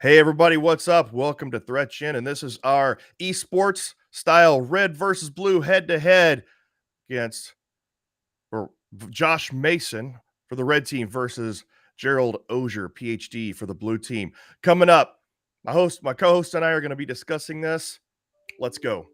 Hey everybody, what's up? Welcome to ThreatGEN, and this is our eSports style red versus blue head-to-head against Josh Mason for the red team versus Gerald Auger, PhD, for the blue team. Coming up, my co-host and I are going to be discussing this. Let's go.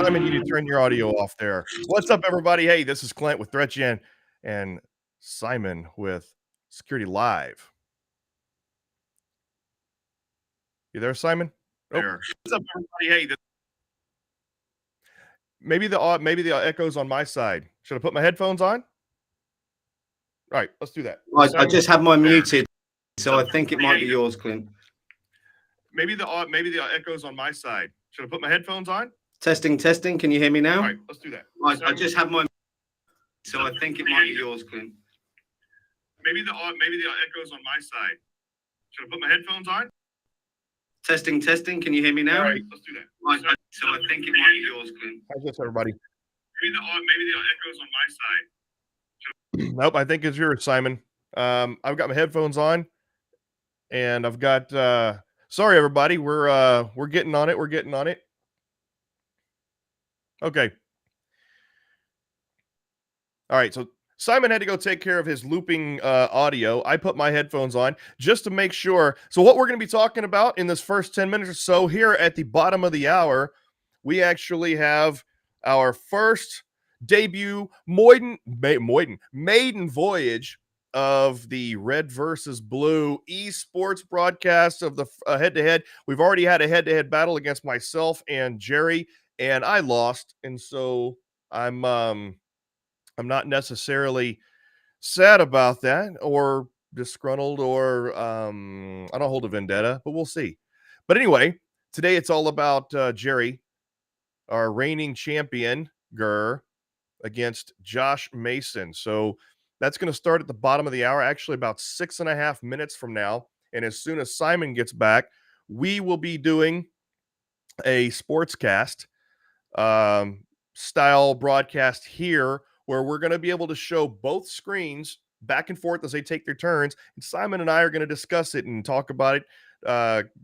Simon, you need to turn your audio off there. What's up, everybody? Hey, this is Clint with ThreatGEN and Simon with Security Live. You there, Simon? There. What's up, everybody? Hey, maybe the echo's on my side. Should I put my headphones on? All right, let's do that. I just have mine muted, so I think it might be yours, Clint. Maybe the echo's on my side. Should I put my headphones on? Testing. Can you hear me now? All right, let's do that. I just have mine, so I think it might be yours, Clint. Maybe the echo's on my side. Should I put my headphones on? Testing. Can you hear me now? All right, let's do that. So I think it might be yours, Clint. How's this, everybody? maybe the echo's on my side. Nope, I think it's yours, Simon. I've got my headphones on, and I've got. Sorry, everybody. We're getting on it. We're getting on it. Okay. All right. So Simon had to go take care of his looping audio. I put my headphones on just to make sure. So what we're going to be talking about in this first 10 minutes or so here at the bottom of the hour, we actually have our first debut maiden voyage of the red versus blue esports broadcast of the head-to-head. We've already had a head-to-head battle against myself and Jerry, and I lost. And so I'm not necessarily sad about that or disgruntled or I don't hold a vendetta, but we'll see. But anyway, today it's all about Jerry, our reigning champion, against Josh Mason. So that's going to start at the bottom of the hour, actually about 6.5 minutes from now. And as soon as Simon gets back, we will be doing a sportscast style broadcast here, where we're going to be able to show both screens back and forth as they take their turns. And Simon and I are going to discuss it and talk about it,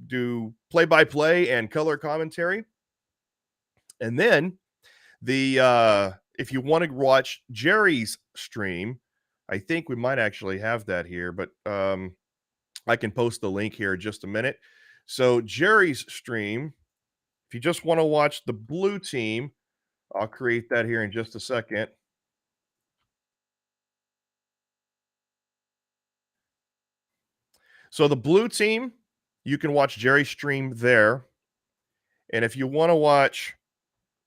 do play-by-play and color commentary. And then if you want to watch Jerry's stream, I think we might actually have that here, but I can post the link here in just a minute. So Jerry's stream, if you just want to watch the blue team, I'll create that here in just a second. So the blue team, you can watch Jerry's stream there. And if you want to watch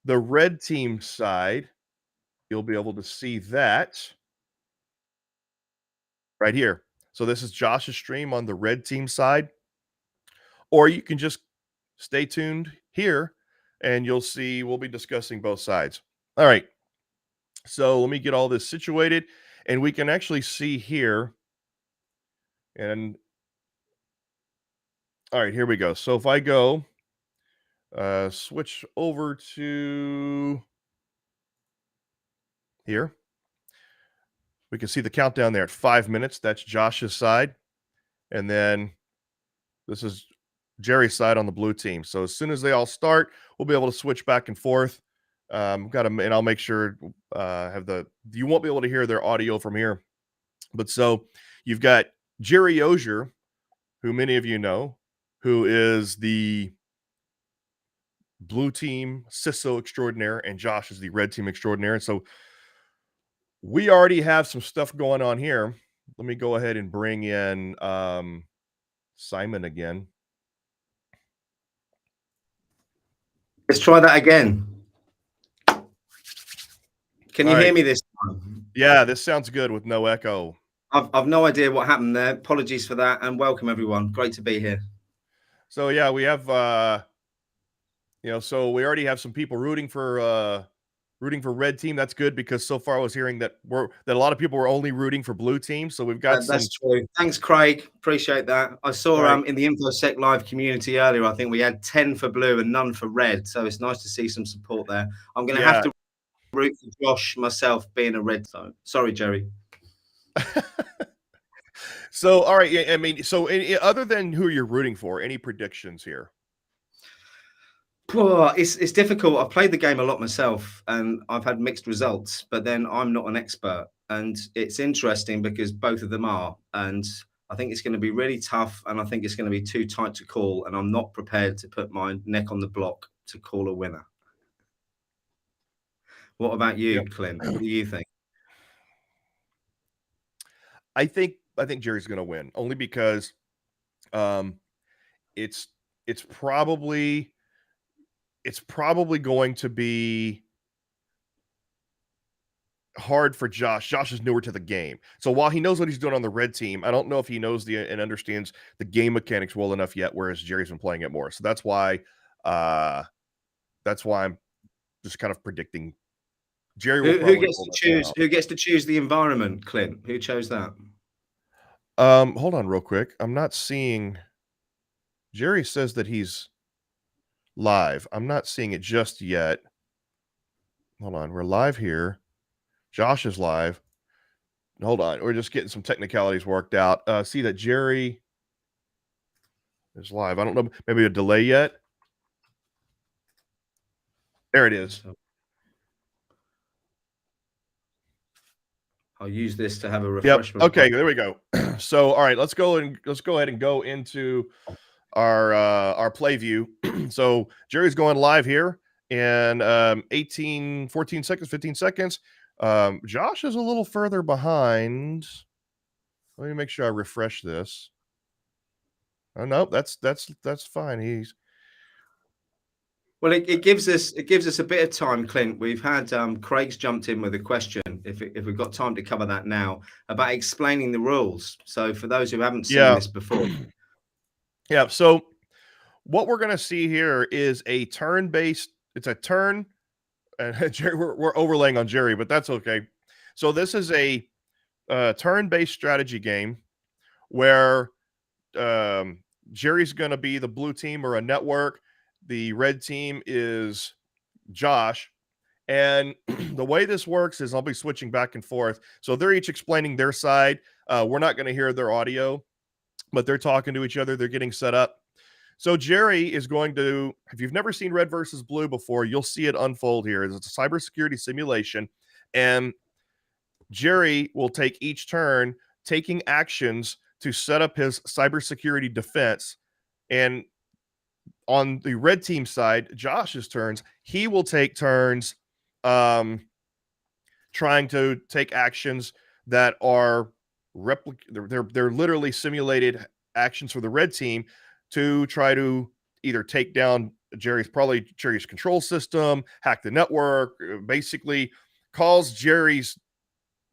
the red team side, you'll be able to see that right here. So this is Josh's stream on the red team side. Or you can just stay tuned here and you'll see we'll be discussing both sides. All right. So let me get all this situated, and we can actually see here. And all right, here we go. So if I go switch over to here, we can see the countdown there at 5 minutes. That's Josh's side. And then this is Jerry's side on the blue team. So as soon as they all start, we'll be and switch back and forth. And I'll make sure you won't be able to hear their audio from here. But so you've got Gerald Auger, who many of you know, who is the blue team CISO extraordinaire, and Josh is the red team extraordinaire. And so we already have some stuff going on here. Let me go ahead and bring in Simon again. Let's try that again. Can you hear me this time? Yeah, this sounds good with no echo. I've no idea what happened there. Apologies for that, and welcome everyone. Great to be here. So yeah, we have so we already have some people rooting for rooting for red team. That's good because so far I was hearing that a lot of people were only rooting for blue team. So we've got That's true. Thanks, Craig. Appreciate that. I saw right. in the InfoSec Live community earlier, I think we had 10 for blue and none for red. So it's nice to see some support there. I'm going to have to root for Josh myself being a red. So sorry, Jerry. So, all right. I mean, so other than who you're rooting for, any predictions here? It's difficult. I've played the game a lot myself and I've had mixed results, but then I'm not an expert. And it's interesting because both of them are. And I think it's going to be really tough. And I think it's going to be too tight to call. And I'm not prepared to put my neck on the block to call a winner. What about you, Clint? What do you think? I think Jerry's going to win only because it's probably going to be hard for Josh. Josh is newer to the game. So while he knows what he's doing on the red team, I don't know if he knows and understands the game mechanics well enough yet, whereas Jerry's been playing it more. So that's why I'm just kind of predicting Jerry will Who gets to choose? Who gets to choose the environment, Clint? Who chose that? Hold on real quick. I'm not seeing. Jerry says that he's live. I'm not seeing it just yet. Hold on. We're live here. Josh is live. Hold on. We're just getting some technicalities worked out. See that Jerry is live. I don't know. Maybe a delay yet. There it is. I'll use this to have a refreshment. Yep. Okay, there we go. So, all right, let's go ahead and go into our play view. So Jerry's going live here in 14 seconds, 15 seconds. Josh is a little further behind. Let me make sure I refresh this. Oh no, that's fine. Well, it gives us a bit of time, Clint. We've had Craig's jumped in with a question. If we've got time to cover that now about explaining the rules. So for those who haven't seen this before, yeah. So what we're going to see here is a turn-based. It's a turn, and Jerry, we're overlaying on Jerry, but that's okay. So this is a turn-based strategy game where Jerry's going to be the blue team or a network. The red team is Josh. And the way this works is I'll be switching back and forth. So they're each explaining their side. We're not going to hear their audio, but they're talking to each other. They're getting set up. So Jerry is going to, if you've never seen red versus blue before, you'll see it unfold here. It's a cybersecurity simulation. And Jerry will take each turn taking actions to set up his cybersecurity defense. And on the red team side, Josh's turns, he will take turns trying to take actions that are they're literally simulated actions for the red team to try to either take down Jerry's control system, hack the network, basically cause Jerry's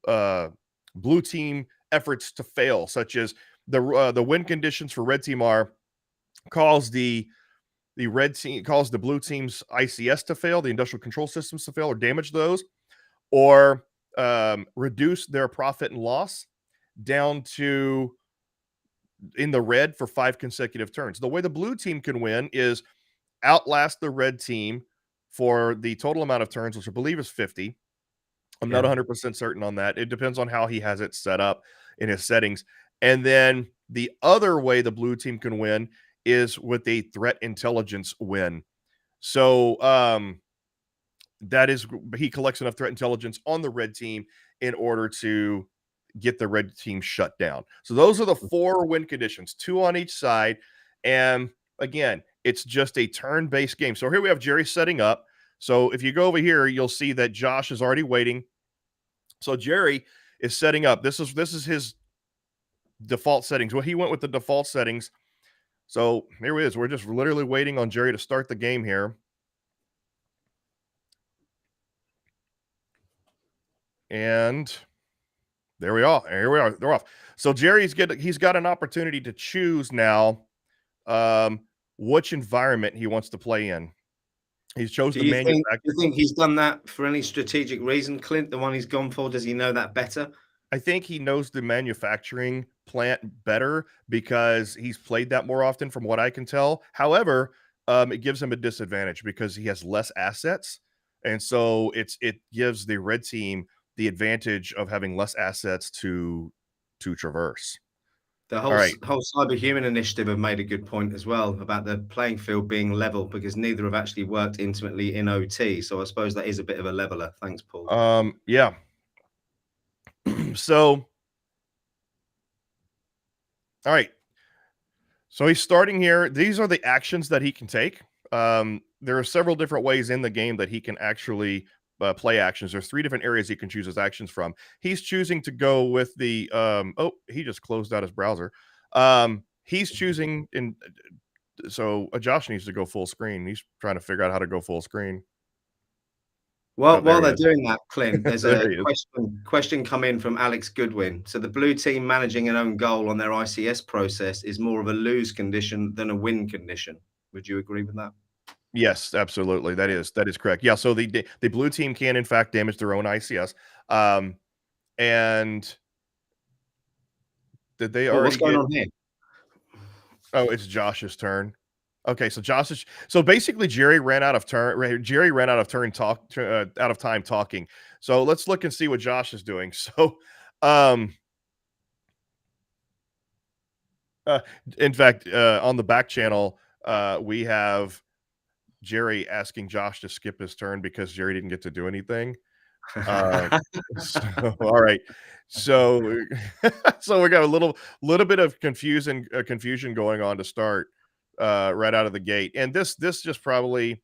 blue team efforts to fail, such as the win conditions for red team are cause the blue team's ICS to fail, the industrial control systems to fail or damage those, or reduce their profit and loss down to in the red for 5 consecutive turns. The way the blue team can win is outlast the red team for the total amount of turns, which I believe is 50. I'm not 100% certain on that. It depends on how he has it set up in his settings. And then the other way the blue team can win is with a threat intelligence win. So that is, he collects enough threat intelligence on the red team in order to get the red team shut down. So those are the 4 win conditions, 2 on each side. And again, it's just a turn-based game. So here we have Jerry setting up. So if you go over here, you'll see that Josh is already waiting. So Jerry is setting up. This is his default settings. Well, he went with the default settings. So here it is. We're just literally waiting on Jerry to start the game here. And there we are. Here we are. They're off. So Jerry's he's got an opportunity to choose now which environment he wants to play in. He's chose Do to you think manufacture. do you think he's done that for any strategic reason, Clint? The one he's gone for, does he know that better? I think he knows the manufacturing plant better because he's played that more often, from what I can tell. However, it gives him a disadvantage because he has less assets, and so it gives the red team the advantage of having less assets to traverse. The All whole right. whole cyberhuman initiative have made a good point as well about the playing field being level because neither have actually worked intimately in OT. So I suppose that is a bit of a leveler. Thanks, Paul. Yeah. So, all right. So he's starting here. These are the actions that he can take. There are several different ways in the game that he can actually play actions. There's 3 different areas he can choose his actions from. He's choosing to go with the oh, he just closed out his browser. He's choosing in so Josh needs to go full screen. He's trying to figure out how to go full screen. Well, Oh, there while he they're is. doing that, Clint, there's There a he is. question come in from Alex Goodwin. So the blue team managing an own goal on their ICS process is more of a lose condition than a win condition. Would you agree with that? Yes, absolutely. That is correct. Yeah, so the blue team can in fact damage their own ICS. Um, and did they Well, what's already going get? on here? Oh, it's Josh's turn. Okay, so Josh is so basically Jerry ran out of turn. Jerry ran out of out of time talking. So let's look and see what Josh is doing. So, um, uh, in fact, on the back channel, we have Jerry asking Josh to skip his turn because Jerry didn't get to do anything. Uh, so, all right. So, so we got a little bit of confusion going on to start right out of the gate, and this just probably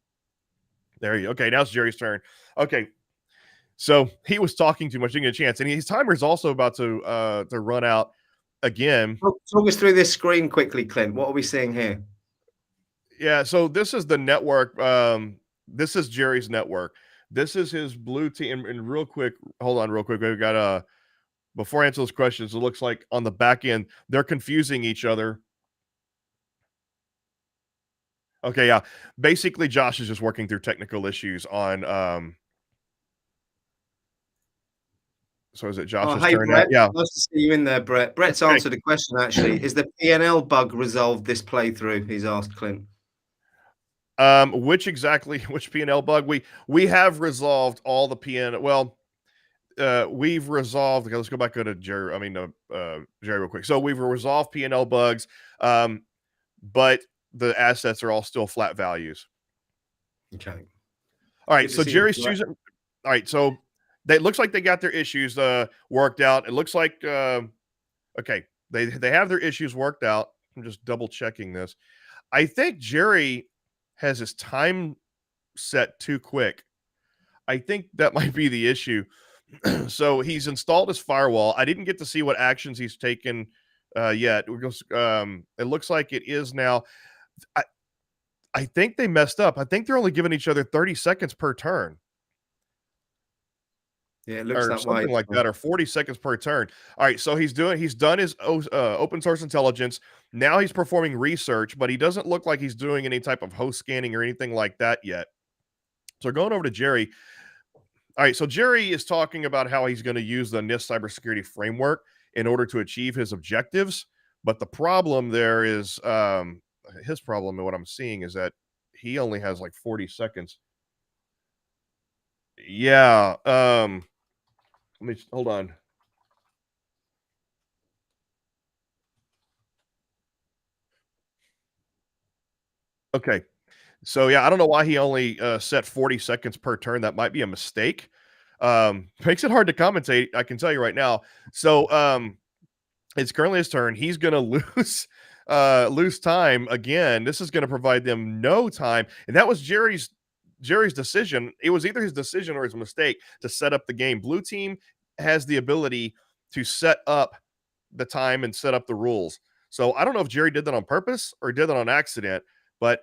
there you okay. Now it's Jerry's turn. Okay, so he was talking too much, didn't get a chance, and his timer is also about to run out again. Talk us through this screen quickly, Clint. What are we seeing here? Yeah, so this is the network. This is Jerry's network. This is his blue team. And real quick, hold on, real quick. We got before I answer those questions, it looks like on the back end, they're confusing each other. Okay, yeah. Basically, Josh is just working through technical issues on so is it Oh, Josh's hey, turn now? Brett. Yeah. Nice to see you in there, Brett. Brett's Okay. answered a question, actually. Is the PNL bug resolved this playthrough? He's asked Clint. Which exactly which P&L bug? We have resolved all the PN well, we've resolved okay, let's go back to Jerry. I mean Jerry real quick. So we've resolved P&L bugs, but the assets are all still flat values. Okay. All right, Good to so see you, Jerry's Brett. choosing. All right, so they looks like they got their issues worked out. It looks like okay, they have their issues worked out. I'm just double checking this. I think Jerry has his time set too quick. I think that might be the issue. So he's installed his firewall. I didn't get to see what actions he's taken yet. It looks like it is now. I, I think they messed up. I think they're only giving each other 30 seconds per turn Yeah, it looks or that way. something like that, or 40 seconds per turn. All right, so he's done his open source intelligence. Now he's performing research, but he doesn't look like he's doing any type of host scanning or anything like that yet. So going over to Jerry. All right, so Jerry is talking about how he's going to use the NIST cybersecurity framework in order to achieve his objectives. But the problem there is his problem, and what I'm seeing is that he only has like 40 seconds. Yeah. Let me hold on. Okay. So yeah, I don't know why he only set 40 seconds per turn. That might be a mistake. Makes it hard to commentate. I can tell you right now. So it's currently his turn. He's going to lose time again. This is going to provide them no time, and that was Jerry's decision. It was either his decision or his mistake to set up the game. Blue team has the ability to set up the time and set up the rules. So I don't know if Jerry did that on purpose or did that on accident, but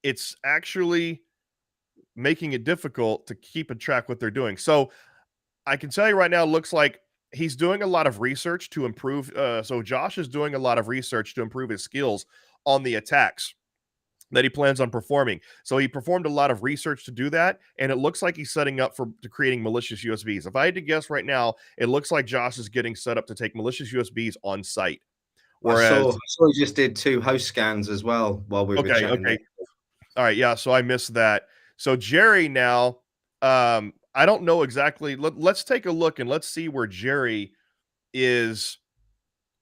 it's actually making it difficult to keep a track what they're doing. So I can tell you right now, it looks like he's doing a lot of research to improve. So Josh is doing a lot of research to improve his skills on the attacks. that he plans on performing. So he performed a lot of research to do that, and it looks like he's setting up for to creating malicious USBs. If I had to guess right now, it looks like Josh is getting set up to take malicious USBs on site. Whereas, I saw he just did 2 host scans as well while we were okay, chatting there. okay, all right, yeah. So I missed that. So Jerry now, I don't know exactly. Let's take a look and let's see where Jerry is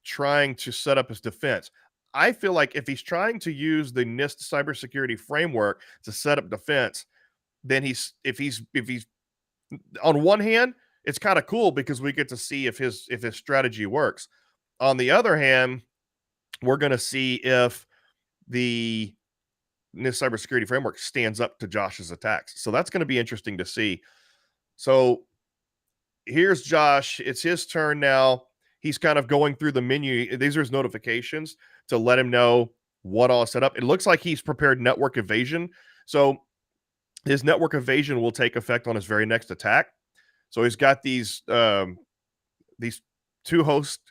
trying to set up his defense. I feel like if he's trying to use the NIST cybersecurity framework to set up defense, then if he's on one hand, it's kind of cool because we get to see if his strategy works. On the other hand, we're going to see if the NIST cybersecurity framework stands up to Josh's attacks. So that's going to be interesting to see. So here's Josh. It's his turn now. He's kind of going through the menu. These are his notifications to let him know what all is set up. It looks like he's prepared network evasion. So his network evasion will take effect on his very next attack. So he's got these 2 hosts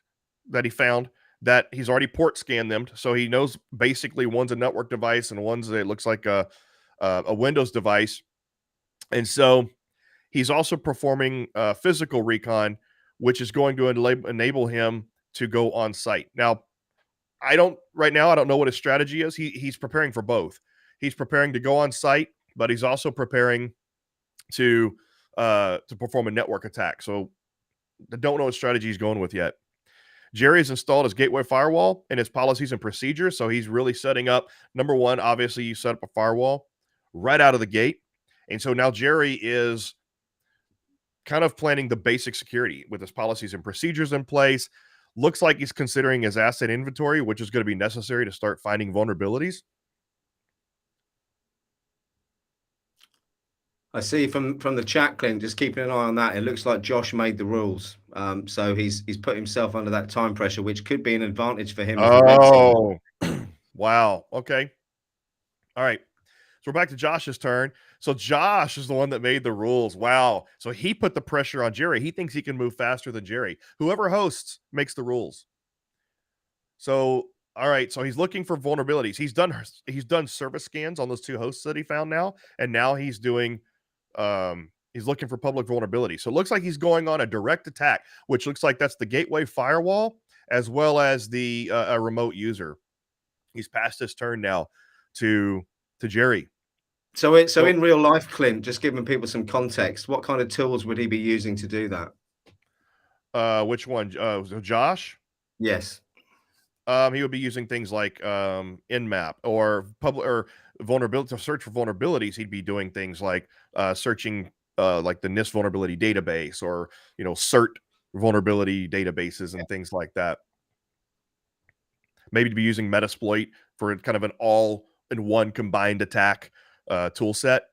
that he found that he's already port scanned them. So he knows basically one's a network device and one's it looks like a Windows device. And so he's also performing physical recon, which is going to enable him to go on site. Now, I don't know what his strategy is. He's preparing for both. He's preparing to go on site, but he's also preparing to perform a network attack. So I don't know what strategy he's going with yet. Jerry has installed his gateway firewall and his policies and procedures. So he's really setting up, number one, obviously you set up a firewall right out of the gate. And so now Jerry is kind of planning the basic security with his policies and procedures in place. Looks like he's considering his asset inventory, which is going to be necessary to start finding vulnerabilities. I see from the chat, Clint, just keeping an eye on that. It looks like Josh made the rules. So he's put himself under that time pressure, which could be an advantage for him as the red team. Oh, wow. Okay. All right. So we're back to Josh's turn. So Josh is the one that made the rules. Wow. So he put the pressure on Jerry. He thinks he can move faster than Jerry. Whoever hosts makes the rules. So, all right. So he's looking for vulnerabilities. He's done service scans on those 2 hosts that he found now, and now he's doing he's looking for public vulnerability. So it looks like he's going on a direct attack, which looks like that's the gateway firewall as well as the a remote user. He's passed his turn now to Jerry. So in real life, Clint, just giving people some context, what kind of tools would he be using to do that? Which one? So Josh? Yes. He would be using things like Nmap or public or vulnerability to search for vulnerabilities. He'd be doing things like searching like the NIST vulnerability database or CERT vulnerability databases and things like that. Maybe to be using Metasploit for kind of an all-in-one combined attack tool set.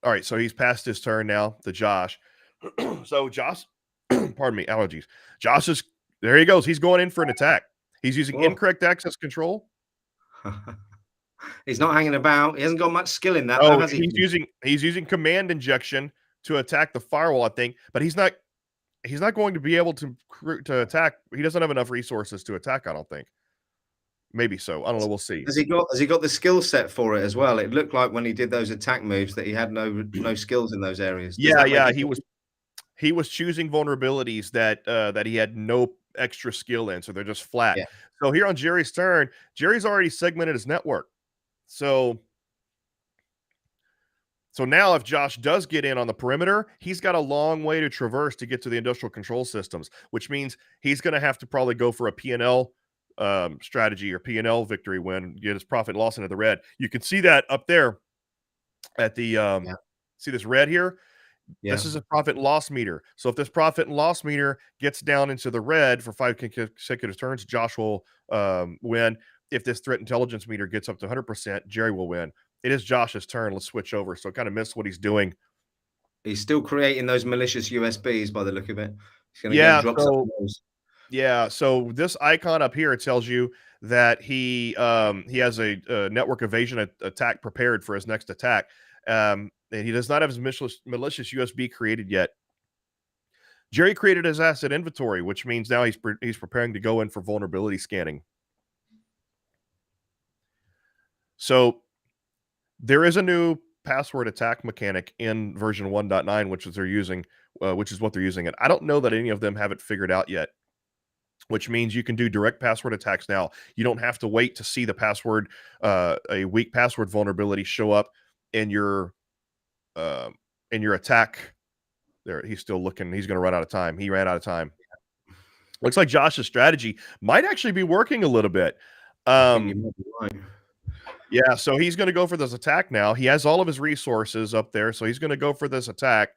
All right, so he's passed his turn now to Josh. So Josh, pardon me, allergies. Josh is there. He goes. He's going in for an attack. He's using incorrect access control. He's not hanging about. He hasn't got much skill in that, Oh, though, has he? he's using command injection to attack the firewall, I think, but he's not going to be able to attack. He doesn't have enough resources to attack, I don't think. Maybe so. I don't know. We'll see. Has he got the skill set for it as well? It looked like when he did those attack moves that he had no skills in those areas. Yeah. He was choosing vulnerabilities that he had no extra skill in, so they're just flat. Yeah. So here on Jerry's turn, Jerry's already segmented his network. So now if Josh does get in on the perimeter, he's got a long way to traverse to get to the industrial control systems, which means he's going to have to probably go for a P&L strategy or P&L victory win, get his profit and loss into the red. You can see that up there at the see this red here? Yeah. This is a profit and loss meter. So if this profit and loss meter gets down into the red for 5 consecutive turns, Josh will win. If this threat intelligence meter gets up to 100%, Jerry will win. It is Josh's turn. Let's switch over. So kind of miss what he's doing. He's still creating those malicious USBs by the look of it. He's going to go and drop some of those. Yeah. So this icon up here, it tells you that he has a network evasion attack prepared for his next attack. And he does not have his malicious USB created yet. Jerry created his asset inventory, which means now he's preparing to go in for vulnerability scanning. So there is a new password attack mechanic in version 1.9, which is they're using, which is what they're using it. I don't know that any of them have it figured out yet, which means you can do direct password attacks now. You don't have to wait to see the password, a weak password vulnerability show up in your uh, attack. There, he's still looking. He's going to run out of time. He ran out of time. Looks like Josh's strategy might actually be working a little bit. I think you might be right. Yeah, so he's going to go for this attack now. He has all of his resources up there, so he's going to go for this attack.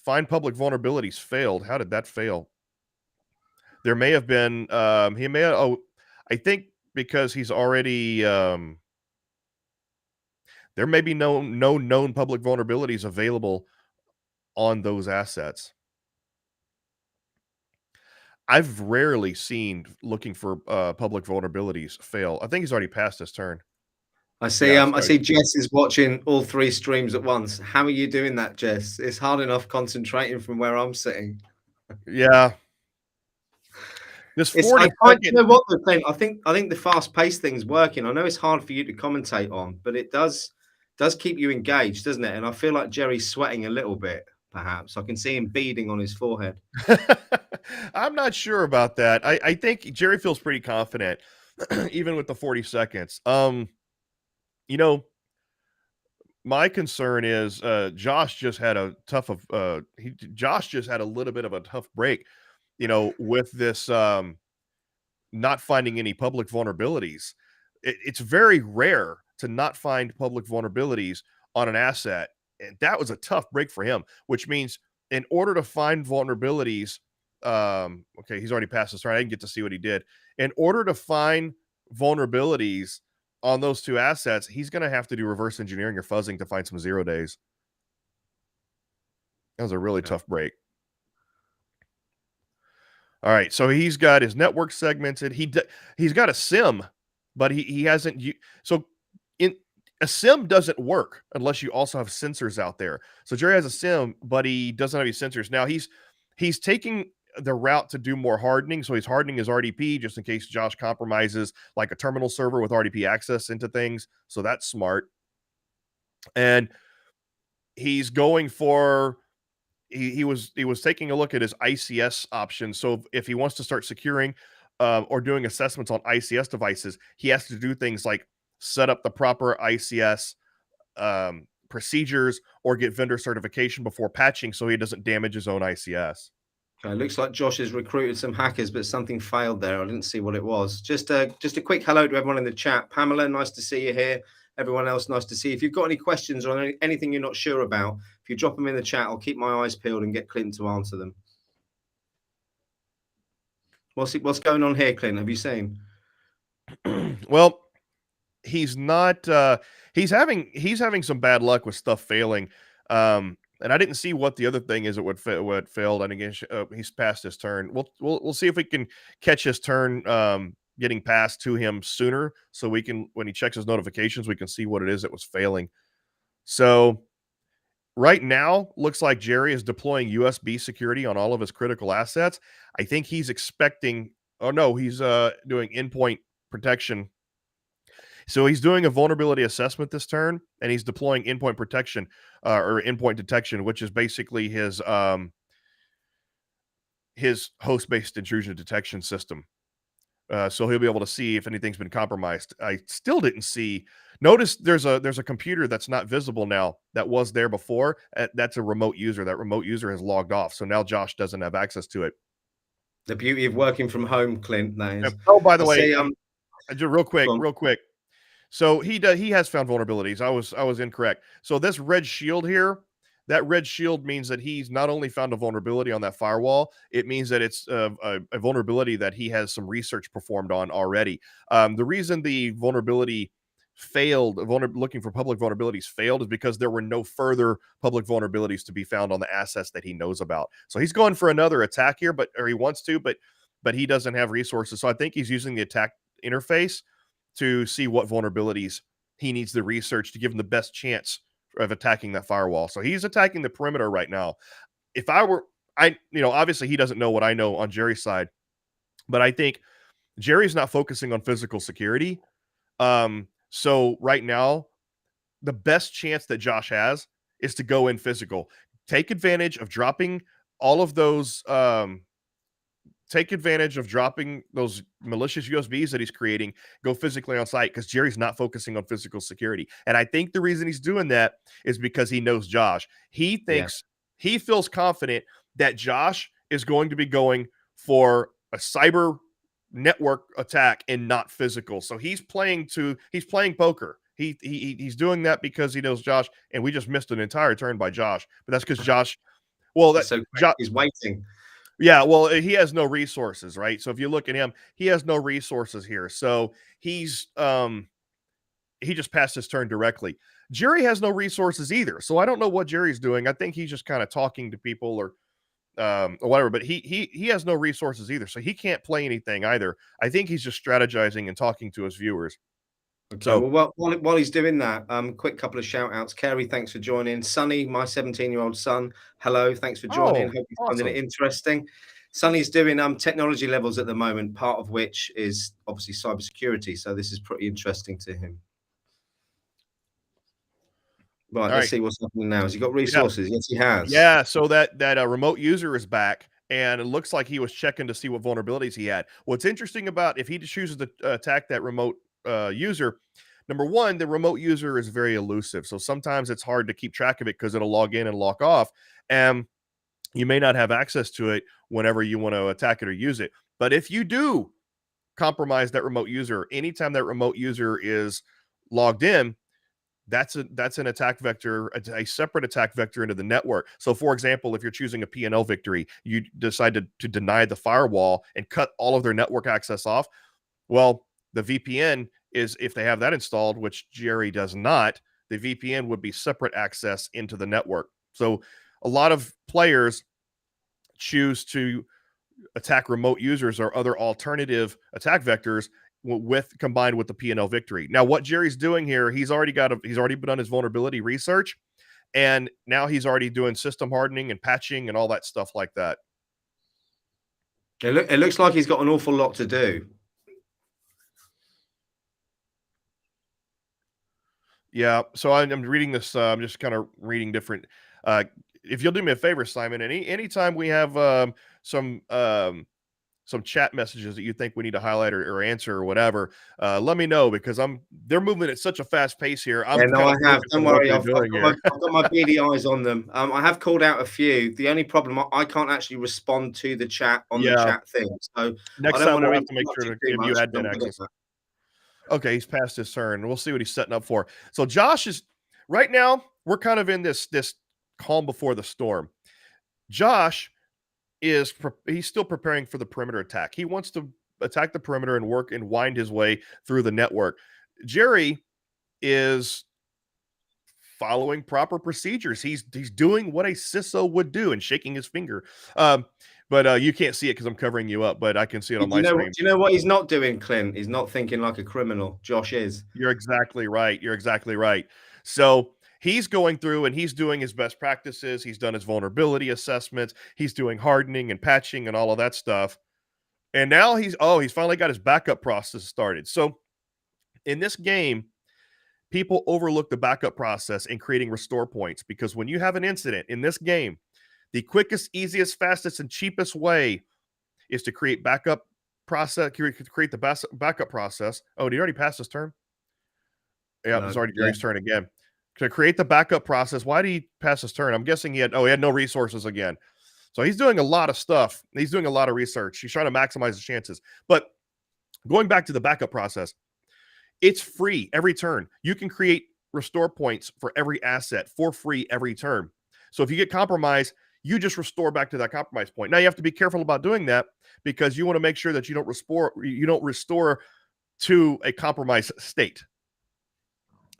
Find public vulnerabilities failed. How did that fail? There may have been he may have, I think because he's already there may be no known public vulnerabilities available on those assets. I've rarely seen looking for public vulnerabilities fail. I think he's already passed his turn. I see. I see Jess is watching all 3 streams at once. How are you doing that, Jess? It's hard enough concentrating from where I'm sitting. Yeah. This 40 you know what the thing? I think the fast-paced thing's working. I know it's hard for you to commentate on, but it does keep you engaged, doesn't it? And I feel like Jerry's sweating a little bit, perhaps. I can see him beading on his forehead. I'm not sure about that. I think Jerry feels pretty confident, even with the 40 seconds. You know, my concern is Josh just had a Josh just had a little bit of a tough break, with this not finding any public vulnerabilities. It's very rare to not find public vulnerabilities on an asset. And that was a tough break for him, which means in order to find vulnerabilities, okay, he's already passed this, right? I didn't get to see what he did. In order to find vulnerabilities on those 2 assets, he's going to have to do reverse engineering or fuzzing to find some 0 days. That was a really tough break. All right, so he's got his network segmented. He's got a SIM, but he hasn't. So a SIM doesn't work unless you also have sensors out there. So Jerry has a SIM, but he doesn't have any sensors. Now he's taking the route to do more hardening. So he's hardening his RDP just in case Josh compromises like a terminal server with RDP access into things. So that's smart. And he's going for he was taking a look at his ICS options. So if he wants to start securing or doing assessments on ICS devices, he has to do things like set up the proper ICS procedures or get vendor certification before patching so he doesn't damage his own ICS. Okay, looks like Josh has recruited some hackers, but something failed there. I didn't see what it was. Just a quick hello to everyone in the chat. Pamela, nice to see you here. Everyone else, nice to see you. If you've got any questions or anything you're not sure about, if you drop them in the chat, I'll keep my eyes peeled and get Clint to answer them. What's going on here, Clint? Have you seen? Well, he's not he's having some bad luck with stuff failing. And I didn't see what the other thing is what failed. And again, he's passed his turn. We'll see if we can catch his turn getting passed to him sooner, so we can, when he checks his notifications, we can see what it is that was failing. So right now, looks like Jerry is deploying USB security on all of his critical assets. I think he's expecting. Oh no, he's doing endpoint protection. So he's doing a vulnerability assessment this turn, and he's deploying endpoint protection or endpoint detection, which is basically his host-based intrusion detection system. So he'll be able to see if anything's been compromised. I still didn't see. Notice there's a computer that's not visible now that was there before. That's a remote user. That remote user has logged off, so now Josh doesn't have access to it. The beauty of working from home, Clint. That is. Oh, by the way, just real quick. So he has found vulnerabilities. I was incorrect. So this red shield here, that red shield means that he's not only found a vulnerability on that firewall, it means that it's a vulnerability that he has some research performed on already. The reason the vulnerability failed, looking for public vulnerabilities failed, is because there were no further public vulnerabilities to be found on the assets that he knows about. So he's going for another attack here, or he wants to, but he doesn't have resources. So I think he's using the attack interface to see what vulnerabilities he needs to research to give him the best chance of attacking that firewall. So he's attacking the perimeter right now. If I were, obviously he doesn't know what I know on Jerry's side, but I think Jerry's not focusing on physical security. So right now, the best chance that Josh has is to go in physical. Take advantage of dropping all of those take advantage of dropping those malicious USBs that he's creating, go physically on site because Jerry's not focusing on physical security. And I think the reason he's doing that is because he knows Josh. He Yeah. thinks he feels confident that Josh is going to be going for a cyber network attack and not physical. So he's playing poker. He's doing that because he knows Josh, and we just missed an entire turn by Josh. But that's because Josh, well, that He's so quick. Josh, He's waiting. yeah, well, he has no resources, right? So if you look at him, he has no resources here. So he just passed his turn directly. Jerry has no resources either. So I don't know what Jerry's doing. I think he's just kind of talking to people or whatever, but he has no resources either. So he can't play anything either. I think he's just strategizing and talking to his viewers. Okay, So, well, while he's doing that, quick couple of shout outs. Kerry, thanks for joining. Sonny, my 17-year-old son, hello, thanks for joining. oh, Hope you're finding it awesome. interesting. Sonny's doing technology levels at the moment, part of which is obviously cybersecurity. So this is pretty interesting to him. Right, All let's right. see what's happening now. Has he got Yeah. resources? Yes, he has. Yeah, so that remote user is back, and it looks like he was checking to see what vulnerabilities he had. What's interesting about if he chooses to attack that remote user, number one, the remote user is very elusive, so sometimes it's hard to keep track of it because it'll log in and log off, and you may not have access to it whenever you want to attack it or use it. But if you do compromise that remote user, anytime that remote user is logged in, that's an attack vector, a separate attack vector into the network. So, for example, if you're choosing a P&L victory, you decide to deny the firewall and cut all of their network access off. Well, the VPN is, if they have that installed, which Jerry does not, the VPN would be separate access into the network. So, a lot of players choose to attack remote users or other alternative attack vectors with combined with the P&L victory. Now, what Jerry's doing here, he's already done his vulnerability research, and now he's already doing system hardening and patching and all that stuff like that. It looks like he's got an awful lot to do. Yeah, so I'm reading this. I'm just kind of reading different. Uh, if you'll do me a favor, Simon, anytime we have some chat messages that you think we need to highlight or answer or whatever, let me know because they're moving at such a fast pace here. I'm Yeah, no, kind I of have. focused Don't on what worry, they're doing here. I've got my beady eyes on them. I have called out a few. The only problem, I can't actually respond to the chat on the Yeah, chat thing, so I next don't time want to we'll have to make interrupt sure you to too give you much. admin Don't forget access. that. Okay, he's passed his turn. We'll see what he's setting up for. So Josh is right now. We're kind of in this calm before the storm. Josh he's still preparing for the perimeter attack. He wants to attack the perimeter and work and wind his way through the network. Jerry is following proper procedures. He's doing what a CISO would do and shaking his finger. But you can't see it because I'm covering you up, but I can see it Do on you my know? screen. Do you know what he's not doing, Clint? He's not thinking like a criminal. Josh is. You're exactly right. You're exactly right. So he's going through and he's doing his best practices. He's done his vulnerability assessments. He's doing hardening and patching and all of that stuff. And now he's finally got his backup process started. So in this game, people overlook the backup process in creating restore points because when you have an incident in this game, the quickest, easiest, fastest, and cheapest way is to create create the backup process. Oh, did he already pass his turn? Yeah, it's already Yeah. Jerry's turn again. To create the backup process, why did he pass his turn? I'm guessing he had no resources again. So he's doing a lot of stuff. He's doing a lot of research. He's trying to maximize his chances. But going back to the backup process, it's free every turn. You can create restore points for every asset for free every turn. So if you get compromised, you just restore back to that compromise point. Now you have to be careful about doing that because you want to make sure that you don't restore to a compromised state.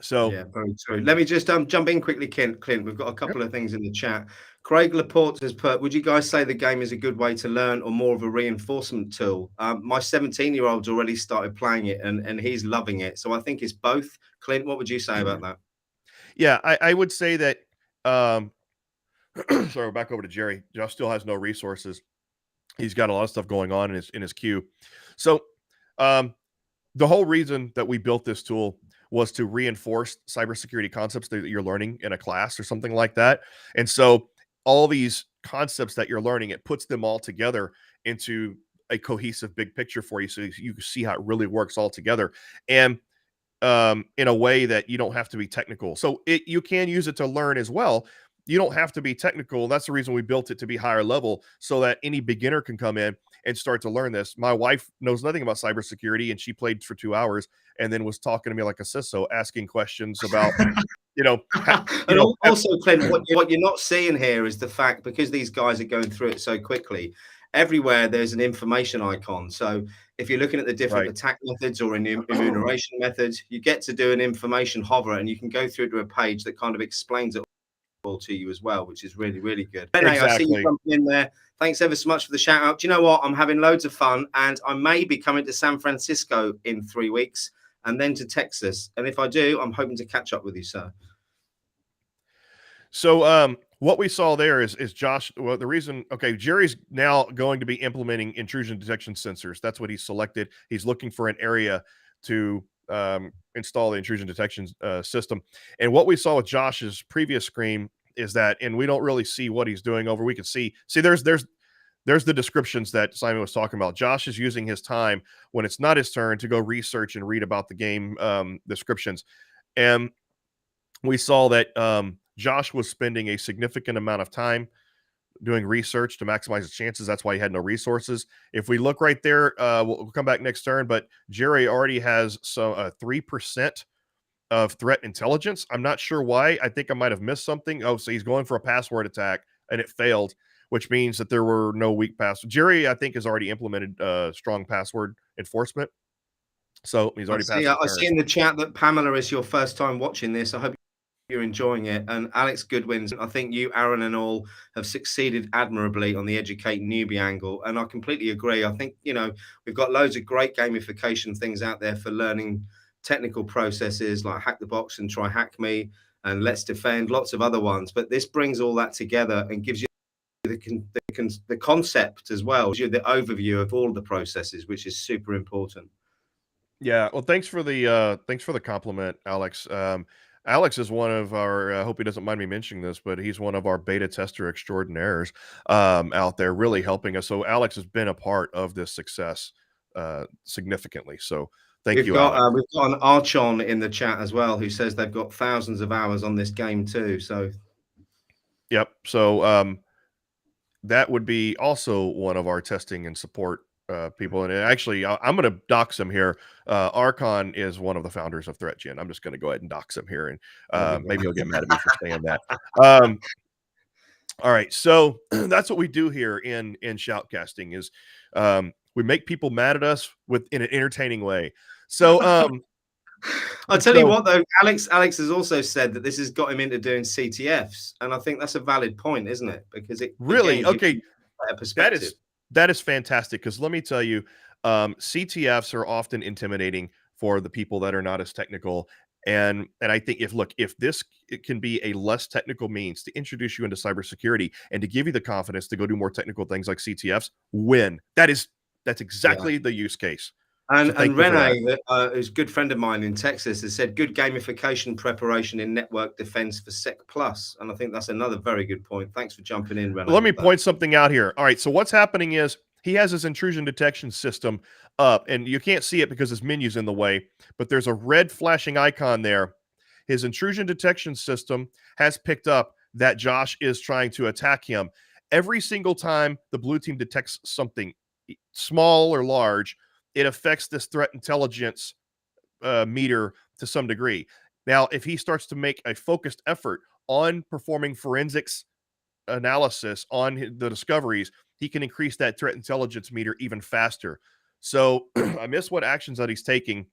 So Yeah, very true. Let me just jump in quickly, Clint. We've got a yep. couple of things in the chat. Craig Laporte has put, would you guys say the game is a good way to learn or more of a reinforcement tool? My 17-year-old's already started playing it and he's loving it. So I think it's both. Clint, what would you say about that? Yeah, I would say that sorry, back over to Jerry. Josh still has no resources. He's got a lot of stuff going on in his queue. So the whole reason that we built this tool was to reinforce cybersecurity concepts that you're learning in a class or something like that. And so all these concepts that you're learning, it puts them all together into a cohesive big picture for you, so you can see how it really works all together. And in a way that you don't have to be technical. So you can use it to learn as well. You don't have to be technical. That's the reason we built it to be higher level, so that any beginner can come in and start to learn this. My wife knows nothing about cybersecurity, and she played for 2 hours and then was talking to me like a CISO, asking questions about, And also, Clint, what you're not seeing here is the fact, because these guys are going through it so quickly, everywhere there's an information icon. So if you're looking at the different Right. attack methods or enumeration methods, you get to do an information hover, and you can go through to a page that kind of explains it all to you as well, which is really, really good. Rene, I see you Exactly. jumping in there. Thanks ever so much for the shout out. Do you know what? I'm having loads of fun, and I may be coming to San Francisco in 3 weeks and then to Texas. And if I do, I'm hoping to catch up with you, sir. So what we saw there is Josh. Well, the reason, okay, Jerry's now going to be implementing intrusion detection sensors. That's what he's selected. He's looking for an area to install the intrusion detection system. And what we saw with Josh's previous screen is that, and we don't really see what he's doing over. We can see there's the descriptions that Simon was talking about. Josh is using his time when it's not his turn to go research and read about the game descriptions. And we saw that Josh was spending a significant amount of time doing research to maximize his chances. That's why he had no resources. If we look right there, we'll come back next turn, but Jerry already has 3% of threat intelligence. I'm not sure why. I think I might have missed something. Oh, so he's going for a password attack and it failed, which means that there were no weak passwords. Jerry, I think, has already implemented strong password enforcement. So he's already passed. I see in the chat that Pamela is your first time watching this. I hope you're enjoying it. And Alex Goodwin's, I think you, Aaron, and all have succeeded admirably on the educate newbie angle. And I completely agree. I think, we've got loads of great gamification things out there for learning technical processes like Hack the Box and Try Hack Me and Let's Defend, lots of other ones. But this brings all that together and gives you the concept as well, gives you the overview of all the processes, which is super important. Yeah, well, thanks for the compliment, Alex. Alex is one of our. I hope he doesn't mind me mentioning this, but he's one of our beta tester extraordinaires out there, really helping us. So Alex has been a part of this success significantly. So thank you, Alex. We've got an Archon in the chat as well, who says they've got thousands of hours on this game too. So, yep. So that would be also one of our testing and support people. And actually, I'm going to dox him here. Archon is one of the founders of ThreatGEN. I'm just going to go ahead and dox him here, and maybe he'll get mad at me for saying that. All right, so that's what we do here in shoutcasting is we make people mad at us in an entertaining way. So I'll tell you what, though, Alex has also said that this has got him into doing CTFs, and I think that's a valid point, isn't it? Because it really okay. Perspective. That is fantastic, because let me tell you, CTFs are often intimidating for the people that are not as technical. And I think if this can be a less technical means to introduce you into cybersecurity and to give you the confidence to go do more technical things like CTFs, that's exactly the use case. And Rene, who's a good friend of mine in Texas, has said good gamification preparation in network defense for Sec Plus. And I think that's another very good point. Thanks for jumping in, Rene. Let me point something out here. All right, so what's happening is he has his intrusion detection system up, and you can't see it because his menu's in the way, but there's a red flashing icon there. His intrusion detection system has picked up that Josh is trying to attack him. Every single time the blue team detects something small or large, it affects this threat intelligence meter to some degree. Now, if he starts to make a focused effort on performing forensics analysis on the discoveries, he can increase that threat intelligence meter even faster. So I miss what actions that he's taking,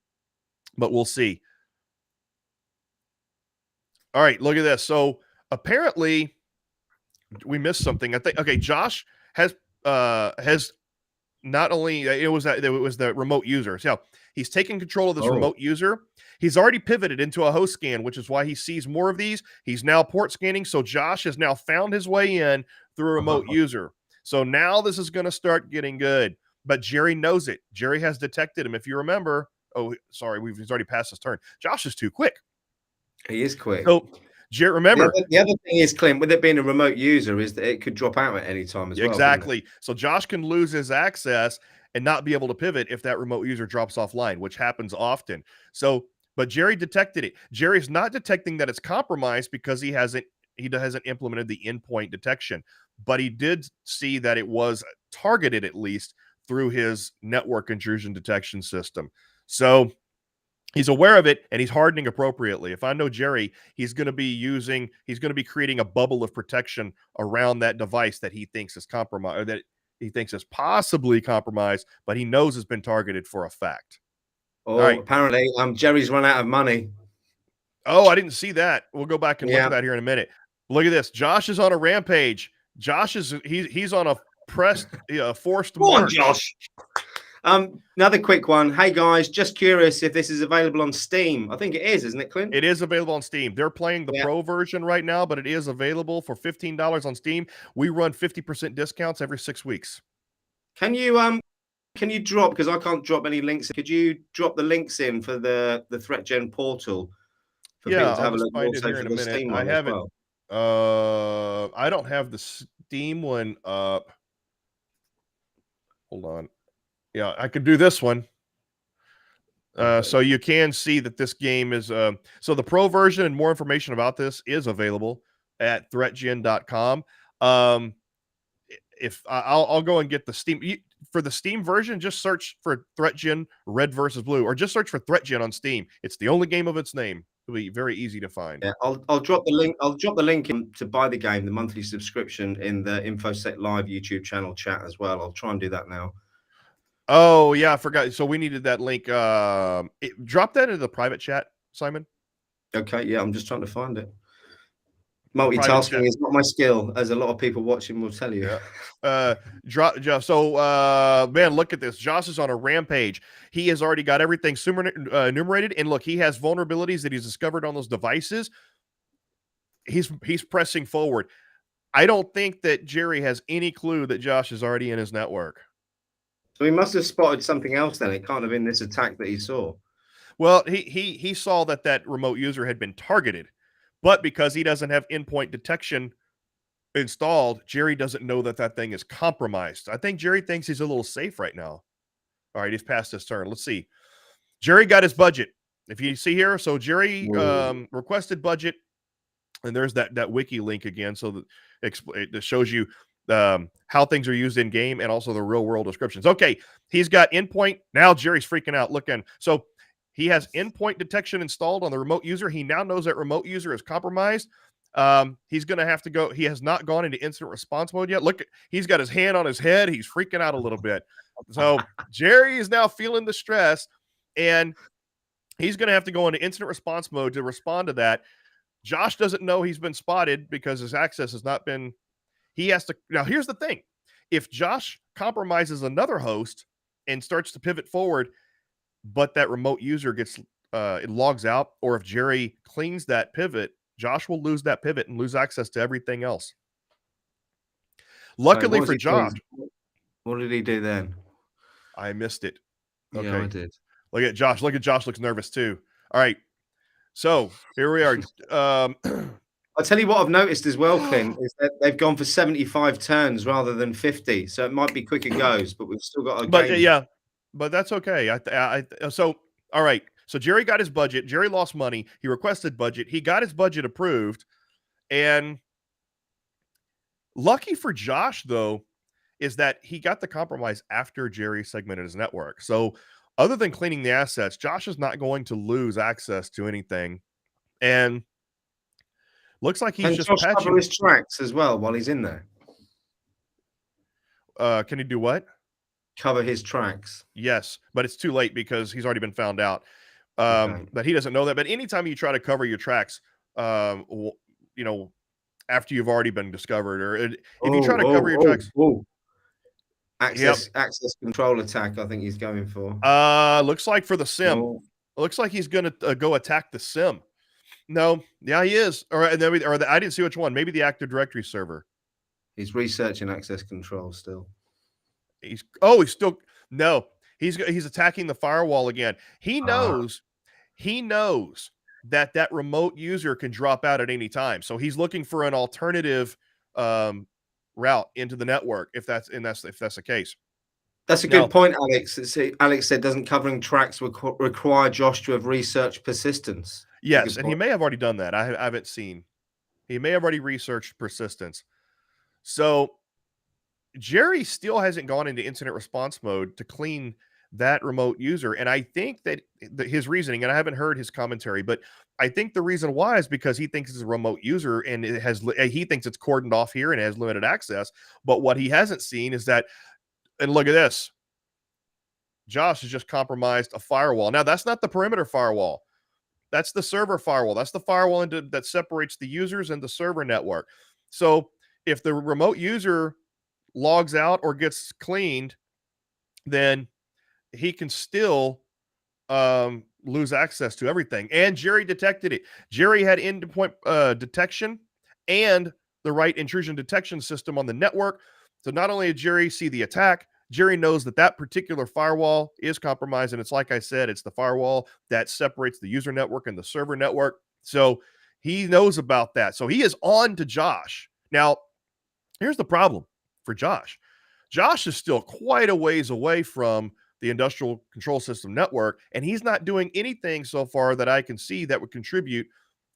but we'll see. All right, look at this. So apparently we missed something. I think, okay, Josh has not only it was the remote user. So he's taking control of this remote user. He's already pivoted into a host scan, which is why he sees more of these. He's now port scanning. So Josh has now found his way in through a remote user. So now this is going to start getting good. But Jerry knows it. Jerry has detected him. If you remember, Oh, sorry, he's already passed his turn. Josh is too quick. He is quick. So, Jerry, remember, the other thing is, Clint, with it being a remote user, is that it could drop out at any time as well. exactly. So Josh can lose his access and not be able to pivot if that remote user drops offline, which happens often. So, but Jerry detected it. Jerry's not detecting that it's compromised because he hasn't implemented the endpoint detection, but he did see that it was targeted at least through his network intrusion detection system. So he's aware of it and he's hardening appropriately. If I know Jerry, he's going to be creating a bubble of protection around that device that he thinks is compromised, or that he thinks is possibly compromised, but he knows has been targeted for a fact. Oh, All right. apparently, Jerry's run out of money. Oh, I didn't see that. We'll go back and look Yeah. at that here in a minute. Look at this. Josh is on a rampage. He's on a forced Go on, march. Josh. Another quick one. Hey guys, just curious if this is available on Steam. I think it is, isn't it, Clint? It is available on Steam. They're playing the pro version right now, but it is available for $15 on Steam. We run 50% discounts every 6 weeks. Can you drop, because I can't drop any links, could you drop the links in for the ThreatGEN portal for people to have a look also for the Steam one as well? I don't have the Steam one up. Hold on. Yeah, I could do this one. So you can see that this game is so the pro version and more information about this is available at threatgen.com. If I'll go and get the Steam for the Steam version, just search for ThreatGEN Red versus Blue, or just search for ThreatGEN on Steam. It's the only game of its name. It'll be very easy to find. Yeah, I'll drop the link. I'll drop the link in to buy the game, the monthly subscription, in the InfoSec Live YouTube channel chat as well. I'll try and do that now. Oh yeah, I forgot. So we needed that link. Drop that into the private chat, Simon. Okay, yeah, I'm just trying to find it. Multitasking is not my skill, as a lot of people watching will tell you. Yeah. Man, look at this. Josh is on a rampage. He has already got everything enumerated, and look, he has vulnerabilities that he's discovered on those devices. He's pressing forward. I don't think that Jerry has any clue that Josh is already in his network. So he must have spotted something else then. It can't have been this attack that he saw. Well, he saw that remote user had been targeted, but because he doesn't have endpoint detection installed, Jerry doesn't know that thing is compromised. I think Jerry thinks he's a little safe right now. All right, he's passed his turn. Let's see. Jerry got his budget. If you see here, so Jerry requested budget, and there's that wiki link again, so that it shows you how things are used in game and also the real world descriptions. Okay, he's got endpoint. Now Jerry's freaking out. Looking. So he has endpoint detection installed on the remote user. He now knows that remote user is compromised. He's going to have to go. He has not gone into incident response mode yet. Look, he's got his hand on his head. He's freaking out a little bit. So Jerry is now feeling the stress, and he's going to have to go into incident response mode to respond to that. Josh doesn't know he's been spotted because his access has not been. He has to. Now, here's the thing. If Josh compromises another host and starts to pivot forward, but that remote user gets it logs out, or if Jerry cleans that pivot, Josh will lose that pivot and lose access to everything else. Luckily for Josh. What did he do then? I missed it. Okay. Yeah, I did. Look at Josh. Look at Josh looks nervous too. All right. So here we are. I'll tell you what I've noticed as well, Clint, is that they've gone for 75 turns rather than 50. So it might be quicker goes, but we've still got a game. Yeah, but that's okay. So, all right. So Jerry got his budget. Jerry lost money. He requested budget. He got his budget approved. And lucky for Josh, though, is that he got the compromise after Jerry segmented his network. So other than cleaning the assets, Josh is not going to lose access to anything. And looks like he's just patching. Cover his tracks as well while he's in there. Can he do what? Cover his tracks. Yes, but it's too late because he's already been found out. But he doesn't know that. But anytime you try to cover your tracks, after you've already been discovered, or if you try to cover your tracks. Access control attack, I think he's going for. Looks like for the SIM. Looks like he's going to go attack the SIM. No, yeah, he is. I didn't see which one. Maybe the Active Directory server. He's researching access control still. He's still no. He's attacking the firewall again. He knows that remote user can drop out at any time. So he's looking for an alternative route into the network if that's the case. That's a Now, good point, Alex. Alex said, doesn't covering tracks require Josh to have researched persistence? yes, and he may have already done that. I haven't seen. He may have already researched persistence. So Jerry still hasn't gone into incident response mode to clean that remote user. And I think that his reasoning, and I haven't heard his commentary, but I think the reason why is because he thinks it's a remote user and he thinks it's cordoned off here and has limited access. But what he hasn't seen is that, and look at this, Josh has just compromised a firewall. Now, that's not the perimeter firewall. That's the server firewall. That's the firewall that separates the users and the server network. So if the remote user logs out or gets cleaned, then he can still lose access to everything. And Jerry detected it. Jerry had endpoint detection and the right intrusion detection system on the network. So not only did Jerry see the attack, Jerry knows that particular firewall is compromised. And it's like I said, it's the firewall that separates the user network and the server network. So he knows about that. So he is on to Josh. Now, here's the problem for Josh. Josh is still quite a ways away from the industrial control system network, and he's not doing anything so far that I can see that would contribute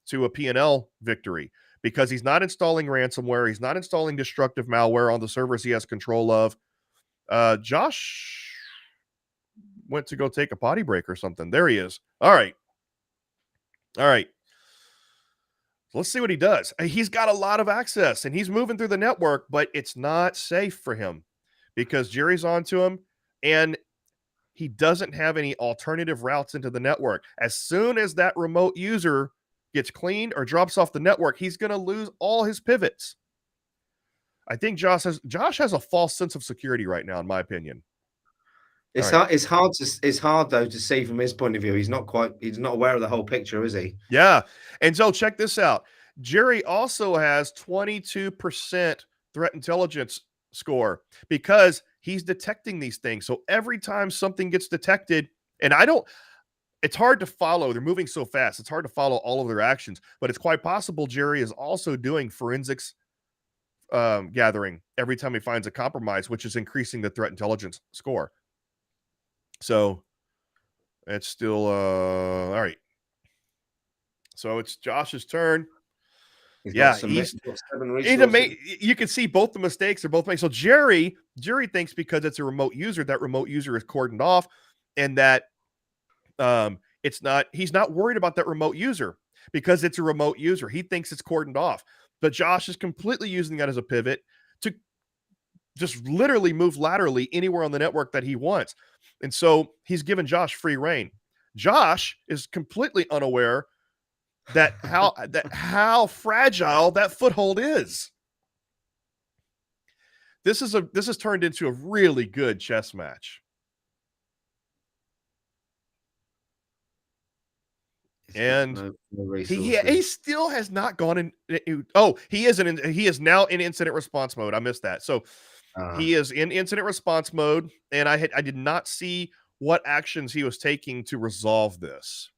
to a P&L victory, because he's not installing ransomware. He's not installing destructive malware on the servers he has control of. Josh went to go take a potty break or something. There he is. All right. Let's see what he does. He's got a lot of access and he's moving through the network, but it's not safe for him because Jerry's onto him and he doesn't have any alternative routes into the network. As soon as that remote user gets cleaned or drops off the network, he's going to lose all his pivots. I think Josh has a false sense of security right now, in my opinion. It's hard. It's hard though to see from his point of view. He's not aware of the whole picture, is he? Yeah. And so check this out. Jerry also has 22% threat intelligence score because he's detecting these things. So every time something gets detected, and it's hard to follow. They're moving so fast. It's hard to follow all of their actions, but it's quite possible Jerry is also doing forensics gathering every time he finds a compromise, which is increasing the threat intelligence score. So it's still all right. So it's Josh's turn. He's Yeah, got he's 7 resources. you can see both the mistakes are both made. So Jerry thinks because it's a remote user, that remote user is cordoned off, and that he's not worried about that remote user because it's a remote user. He thinks it's cordoned off. But Josh is completely using that as a pivot to just literally move laterally anywhere on the network that he wants. And so he's given Josh free reign. Josh is completely unaware that how fragile that foothold is. This has turned into a really good chess match. And he still has not gone in. Oh, he is now in incident response mode. I missed that. So he is in incident response mode, and I did not see what actions he was taking to resolve this.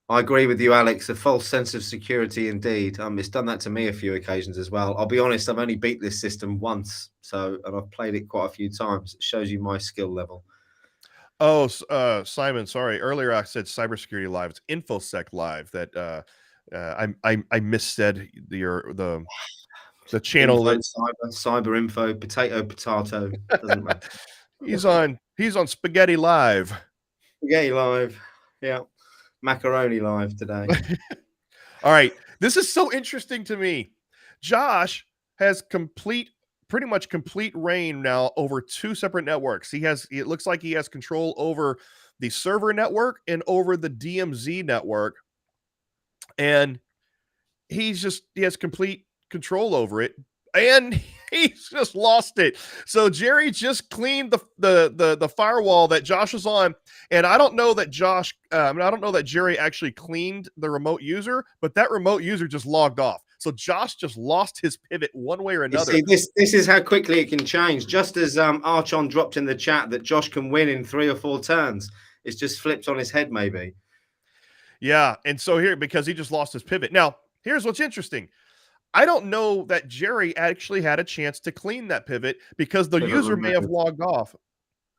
I agree with you, Alex. A false sense of security, indeed. It's done that to me a few occasions as well. I'll be honest, I've only beat this system once, and I've played it quite a few times. It shows you my skill level. Oh, Simon, sorry. Earlier I said Cybersecurity Live. It's InfoSec Live. That I missaid the channel. Cyber info, potato. Doesn't matter. He's on Spaghetti Live. Spaghetti Live. Yeah. Macaroni Live today. All right. This is so interesting to me. Josh has pretty much complete reign now over 2 separate networks. It looks like he has control over the server network and over the DMZ network. And he has complete control over it. And he's just lost it. So Jerry just cleaned the firewall that Josh was on, and I don't know that I don't know that Jerry actually cleaned the remote user, but that remote user just logged off. So Josh just lost his pivot one way or You another. see, this is how quickly it can change. Just as Archon dropped in the chat that Josh can win in 3 or 4 turns, it's just flipped on his head, maybe. Yeah, and so here, because he just lost his pivot. Now, here's what's interesting. I don't know that Jerry actually had a chance to clean that pivot because the Pivot user may have removed. logged off.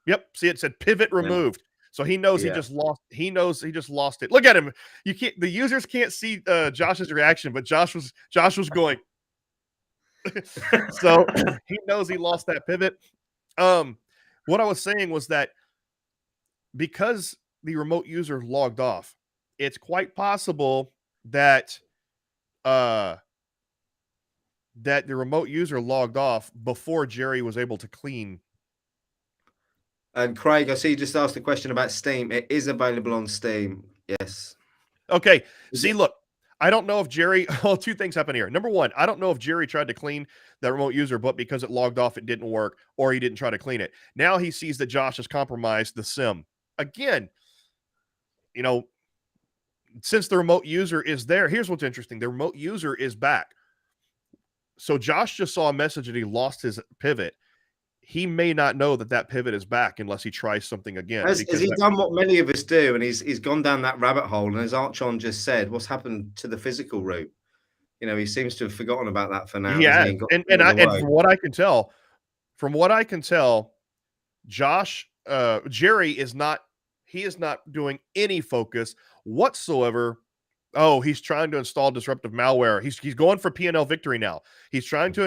Yep, see, it said pivot Yeah. removed. So he knows he Yeah. just lost. He knows he just lost it. Look at him. You can't. The users can't see Josh's reaction, but Josh was going. So he knows he lost that pivot. What I was saying was that because the remote user logged off, it's quite possible that that the remote user logged off before Jerry was able to clean. And Craig, I see you just asked a question about Steam. It is available on Steam. Yes. Okay. Is See, it- look, I don't know if Jerry, well, two things happen here. Number one, I don't know if Jerry tried to clean that remote user, but because it logged off, it didn't work, or he didn't try to clean it. Now he sees that Josh has compromised the SIM. Again, you know, since the remote user is there, here's what's interesting. The remote user is back. So Josh just saw a message that he lost his pivot. He may not know that that pivot is back unless he tries something again. Has he done what many of us do, and he's gone down that rabbit hole? And as Archon just said, what's happened to the physical route? You know, he seems to have forgotten about that for now. Yeah, He? and from what I can tell, Josh, Jerry is not. He is not doing any focus whatsoever. Oh, he's trying to install disruptive malware. He's going for P&L victory now. He's trying to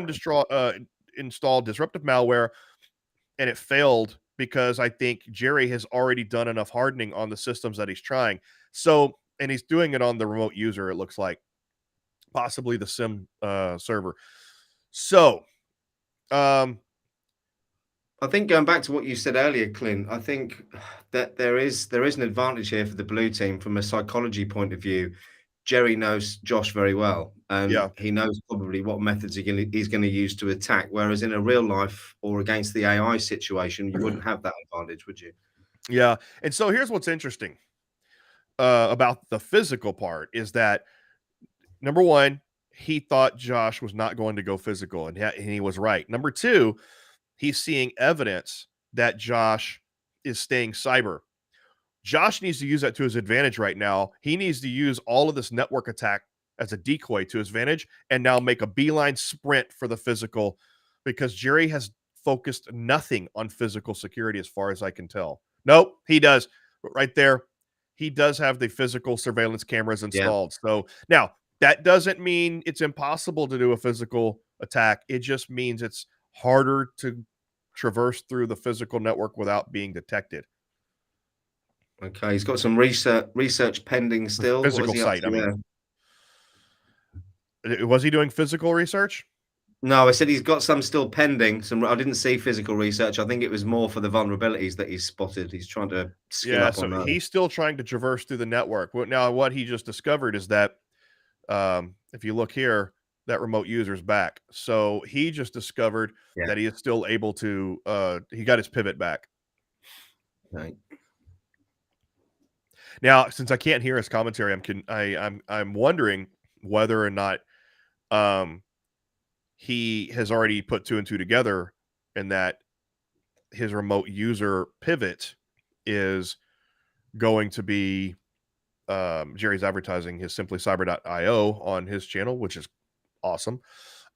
install disruptive malware, and it failed because I think Jerry has already done enough hardening on the systems that he's trying. So, and he's doing it on the remote user, it looks like, possibly the SIM server. So, I think going back to what you said earlier, Clint, I think that there is an advantage here for the blue team from a psychology point of view. Jerry knows Josh very well, and yeah. he knows probably what methods he's going to use to attack. Whereas in a real life or against the AI situation, you wouldn't have that advantage, would you? Yeah. And so here's what's interesting about the physical part is that, number one, he thought Josh was not going to go physical, and he was right. Number two, he's seeing evidence that Josh is staying cyber. Josh needs to use that to his advantage right now. He needs to use all of this network attack as a decoy to his advantage and now make a beeline sprint for the physical, because Jerry has focused nothing on physical security as far as I can tell. Nope, he does. Right there, he does have the physical surveillance cameras installed. Yeah. So now that doesn't mean it's impossible to do a physical attack. It just means it's harder to traverse through the physical network without being detected. Okay, he's got some research pending still. Physical site, I mean. Was he doing physical research? No, I said he's got some still pending. I didn't see physical research. I think it was more for the vulnerabilities that he's spotted. He's trying to skill up on those. He's still trying to traverse through the network. Now, what he just discovered is that if you look here, that remote user's back. So he just discovered that he is still able to. He got his pivot back. Right. Now, since I can't hear his commentary, I'm wondering whether or not he has already put 2 and 2 together, and that his remote user pivot is going to be Jerry's advertising his simplycyber.io on his channel, which is awesome.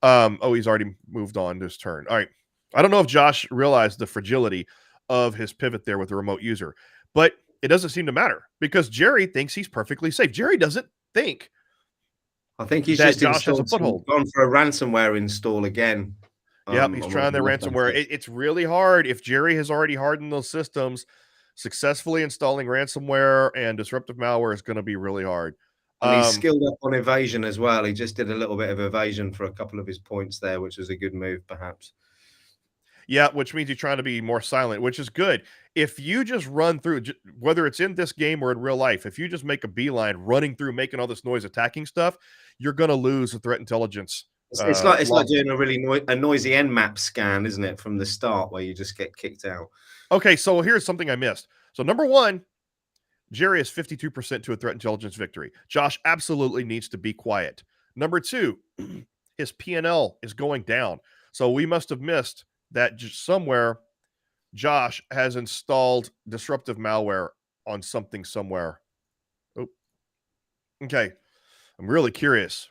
He's already moved on to his turn. All right. I don't know if Josh realized the fragility of his pivot there with the remote user, but it doesn't seem to matter because Jerry thinks he's perfectly safe. Jerry doesn't think. I think he's just Josh has a foothold. Gone for a ransomware install again. Yep, he's trying the ransomware. It's really hard if Jerry has already hardened those systems. Successfully installing ransomware and disruptive malware is going to be really hard. And he's skilled up on evasion as well. He just did a little bit of evasion for a couple of his points there, which was a good move, perhaps. Yeah, which means you're trying to be more silent, which is good. If you just run through, whether it's in this game or in real life, if you just make a beeline running through, making all this noise, attacking stuff, you're going to lose the threat intelligence. It's like doing a really noisy Nmap scan, isn't it, from the start, where you just get kicked out. Okay, so here's something I missed. So number one, Jerry is 52% to a threat intelligence victory. Josh absolutely needs to be quiet. Number two, his P&L is going down. So we must have missed that just somewhere Josh has installed disruptive malware on something somewhere. Oh, okay. I'm really curious.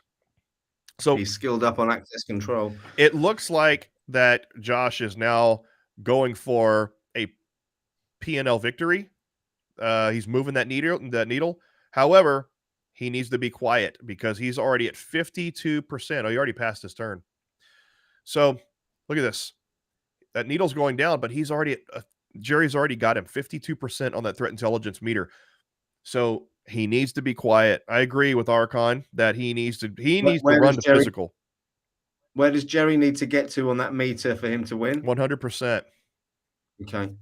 So He's skilled up on access control. it looks like that Josh is now going for a P&L victory. He's moving that needle. However, he needs to be quiet because he's already at 52%. Oh, he already passed his turn. So look at this. That needle's going down, but he's already at, Jerry's already got him 52% on that threat intelligence meter. So he needs to be quiet. I agree with Archon that he needs to run to physical. Where does Jerry need to get to on that meter for him to win? 100%. Okay.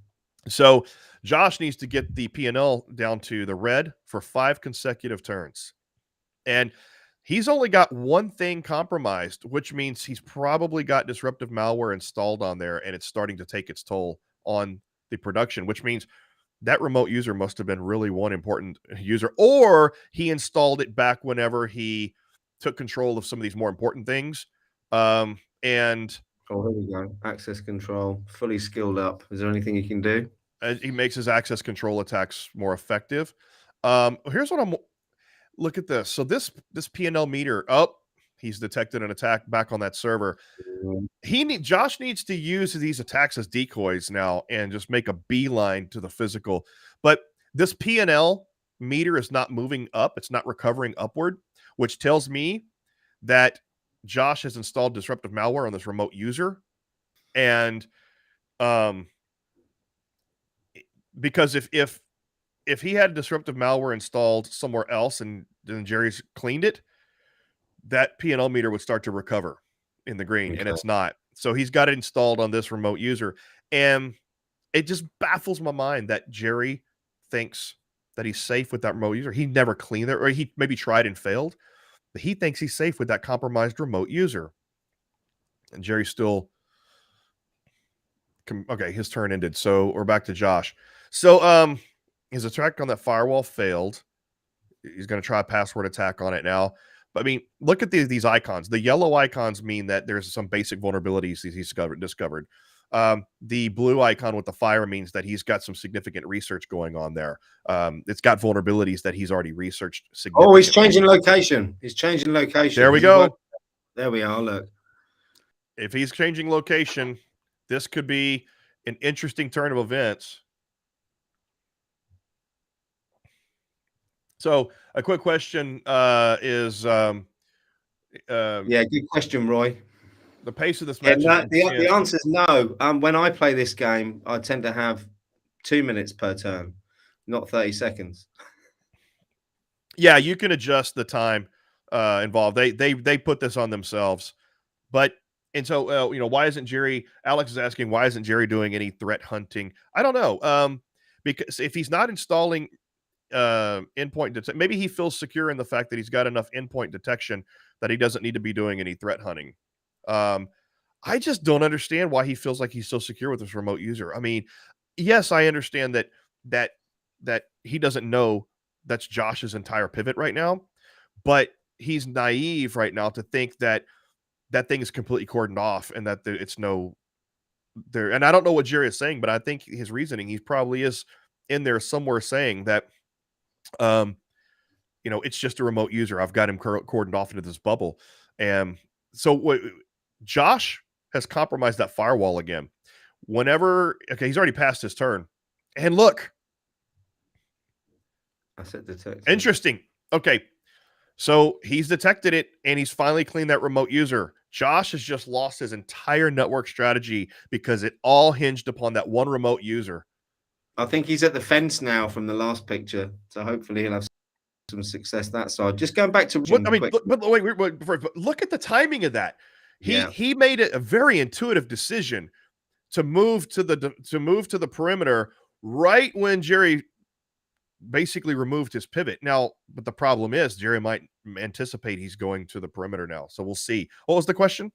So Josh needs to get the P&L down to the red for 5 consecutive turns. And he's only got one thing compromised, which means he's probably got disruptive malware installed on there, and it's starting to take its toll on the production, which means that remote user must have been really one important user, or he installed it back whenever he took control of some of these more important things. And oh, here we go. Access control, fully skilled up. Is there anything you can do? He makes his access control attacks more effective. Here's what look at this. So this P&L meter, he's detected an attack back on that server. Josh needs to use these attacks as decoys now and just make a beeline to the physical. But this P&L meter is not moving up. It's not recovering upward, which tells me that Josh has installed disruptive malware on this remote user. And because if he had disruptive malware installed somewhere else and then Jerry's cleaned it, that P&L meter would start to recover in the green, and it's not. So he's got it installed on this remote user. And it just baffles my mind that Jerry thinks that he's safe with that remote user. He never cleaned it, or he maybe tried and failed, but he thinks he's safe with that compromised remote user. And Jerry's still... Okay, his turn ended. So we're back to Josh. So his attack on that firewall failed. He's going to try a password attack on it now. But I mean, look at these icons. The yellow icons mean that there's some basic vulnerabilities he's discovered. The blue icon with the fire means that he's got some significant research going on there. It's got vulnerabilities that he's already researched significantly. Oh, he's changing location. He's changing location. There we go. There we are. Look. If he's changing location, this could be an interesting turn of events. So a quick question is... yeah, good question, Roy. The pace of this match... The answer is no. When I play this game, I tend to have 2 minutes per turn, not 30 seconds. Yeah, you can adjust the time involved. They put this on themselves. But... And so, why isn't Jerry... Alex is asking, why isn't Jerry doing any threat hunting? I don't know. Because if he's not installing endpoint detection, maybe he feels secure in the fact that he's got enough endpoint detection that he doesn't need to be doing any threat hunting. I just don't understand why he feels like he's so secure with this remote user. I mean, yes, I understand that he doesn't know that's Josh's entire pivot right now, but he's naive right now to think that thing is completely cordoned off and that it's no there. And I don't know what Jerry is saying, but I think his reasoning, he probably is in there somewhere saying that, it's just a remote user. I've got him cordoned off into this bubble. And so Josh has compromised that firewall again. He's already passed his turn. And look. Asset detection. Interesting. Okay. So he's detected it, and he's finally cleaned that remote user. Josh has just lost his entire network strategy because it all hinged upon that one remote user. I think he's at the fence now from the last picture, so hopefully he'll have some success that side. Just going back to... But look at the timing of that. He made it a very intuitive decision to move to the perimeter right when Jerry basically removed his pivot. Now, but the problem is Jerry might anticipate he's going to the perimeter now. So we'll see. What was the question?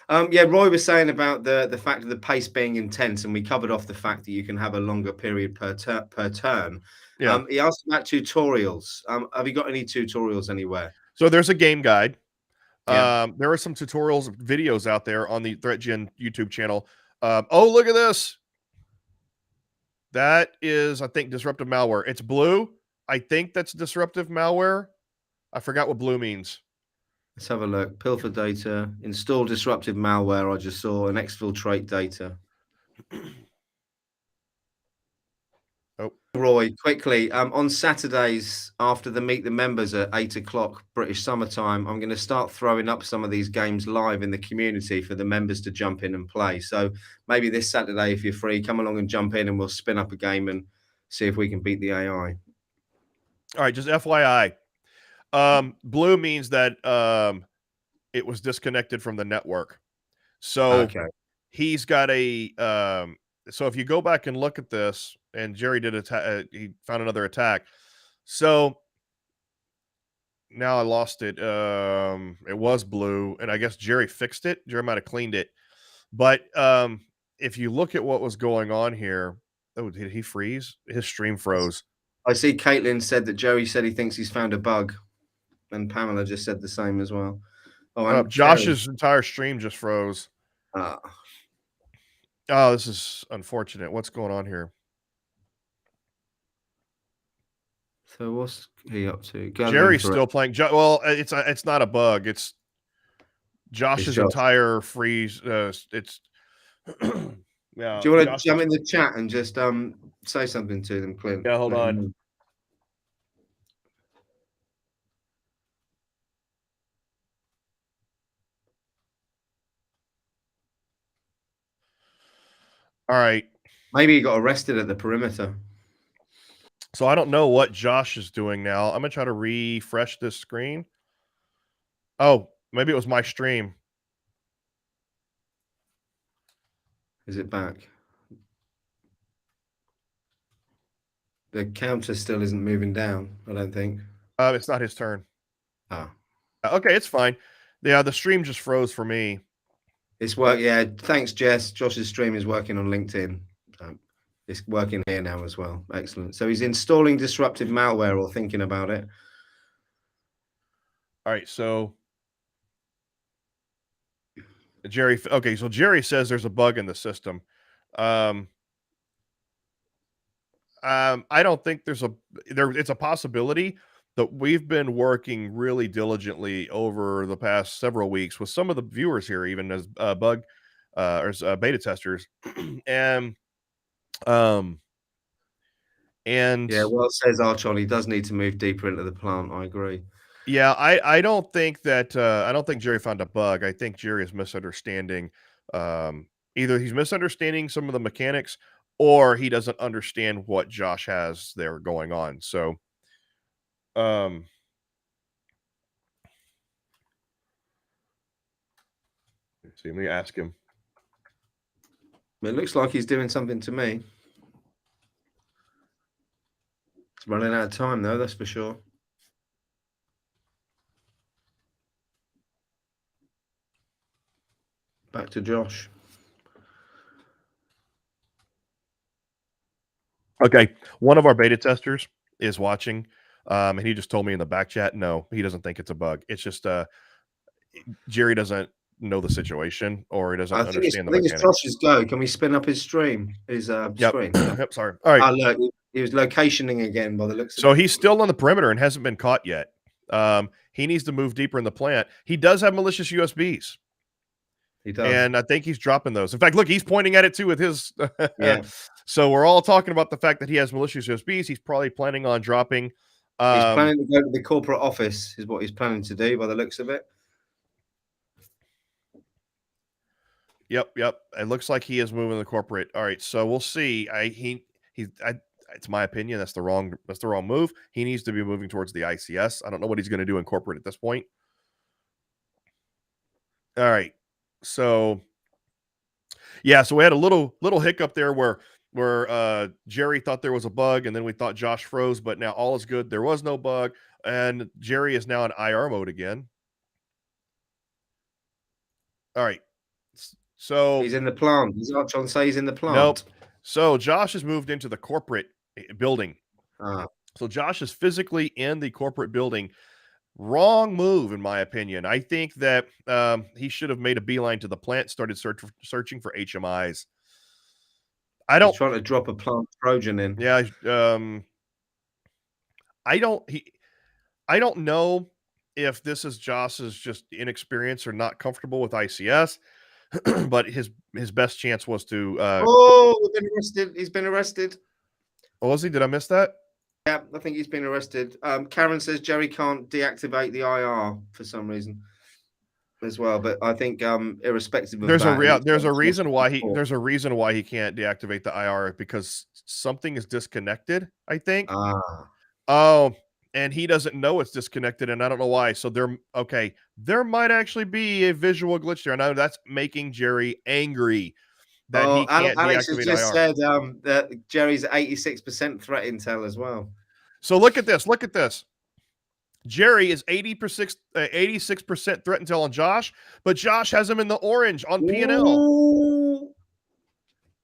Roy was saying about the fact of the pace being intense, and we covered off the fact that you can have a longer period per turn. Yeah. He asked about tutorials. Have you got any tutorials anywhere? So there's a game guide. Yeah. There are some tutorials, videos out there on the ThreatGEN YouTube channel. Oh, look at this. That is, I think, disruptive malware. It's blue. I think that's disruptive malware. I forgot what blue means. Let's have a look. Pilfer data, install disruptive malware. I just saw an exfiltrate data. Oh, Roy, quickly, on Saturdays after the Meet the Members at 8 o'clock British summertime, I'm going to start throwing up some of these games live in the community for the members to jump in and play. So maybe this Saturday, if you're free, come along and jump in and we'll spin up a game and see if we can beat the AI. all right. Just FYI. Blue means that it was disconnected from the network. So Okay. he's got a so if you go back and look at this, and Jerry did he found another attack. So now I lost it. It was blue, and I guess Jerry fixed it. Jerry might have cleaned it. But if you look at what was going on here, oh, did he freeze? His stream froze. I see Caitlin said that Joey said he thinks he's found a bug, and Pamela just said the same as well. Oh, and Josh's entire stream just froze. Ah. Oh, this is unfortunate. What's going on here? So what's he up to? Jerry's still playing. Well, it's not a bug. It's Josh's Josh. entire freeze. It's yeah. Do you want to Josh jump in the chat and just say something to them, Clint? Yeah, hold on. All right. Maybe he got arrested at the perimeter. So I don't know what Josh is doing now. I'm gonna try to refresh this screen. Oh, maybe it was my stream. Is it back? The counter still isn't moving down, I don't think. It's not his turn. Ah. Okay, it's fine. Yeah, the stream just froze for me. It's yeah. Thanks, Jess. Josh's stream is working on LinkedIn. It's working here now as well. Excellent. So he's installing disruptive malware or thinking about it. All right, so Jerry. Okay, so Jerry says there's a bug in the system. I don't think there's it's a possibility, but we've been working really diligently over the past several weeks with some of the viewers here, even as bug or as beta testers, and yeah, well, it says Archon, he does need to move deeper into the plant. I agree. Yeah, I don't think that I don't think Jerry found a bug. I think Jerry is misunderstanding. Either he's misunderstanding some of the mechanics, or he doesn't understand what Josh has there going on. So, let's see. Let me ask him. It looks like he's doing something to me. It's running out of time, though. That's for sure. Back to Josh. Okay, one of our beta testers is watching, and he just told me in the back chat, no, he doesn't think it's a bug. It's just Jerry doesn't know the situation, or he doesn't understand the mechanics. It's Josh's go. Can we spin up his stream? His screen. Yep, sorry. All right. Look, he was locationing again by the looks of So it. he's still on the perimeter and hasn't been caught yet. He needs to move deeper in the plant. He does have malicious USBs. He does. And I think he's dropping those. In fact, look, he's pointing at it too with his. Yeah. So we're all talking about the fact that he has malicious USBs. He's probably planning on dropping. He's planning to go to the corporate office, is what he's planning to do by the looks of it. Yep. It looks like he is moving the corporate. All right, so we'll see. It's my opinion that's the wrong move. He needs to be moving towards the ICS. I don't know what he's going to do in corporate at this point. All right, so yeah, so we had a little hiccup there where Jerry thought there was a bug, and then we thought Josh froze, but now all is good. There was no bug, and Jerry is now in IR mode again. All right. So he's in the plant. Does Archon say he's in the plant? Nope. So Josh has moved into the corporate building. Ah. So Josh is physically in the corporate building. Wrong move, in my opinion. I think that he should have made a beeline to the plant, started searching for HMIs. I He's don't. trying to drop a plant Trojan in. Yeah. I don't. I don't know if this is Josh's just inexperience or not comfortable with ICS, but his best chance was to. Oh, we've been arrested. He's been arrested. Oh, was he? Did I miss that? Yeah, I think he's been arrested. Karen says Jerry can't deactivate the IR for some reason as well, but I think irrespective of There's that, he's there's got a a chance reason of why support. he can't deactivate the IR because something is disconnected, I think. Ah, Oh, and he doesn't know it's disconnected, and I don't know why. So there might actually be a visual glitch there. I know that's making Jerry angry that oh, he can't Alex has deactivate just IR. said that Jerry's 86% threat intel as well. So look at this. Look at this. Jerry is 86% threat intel on Josh, but Josh has him in the orange on P&L. Ooh.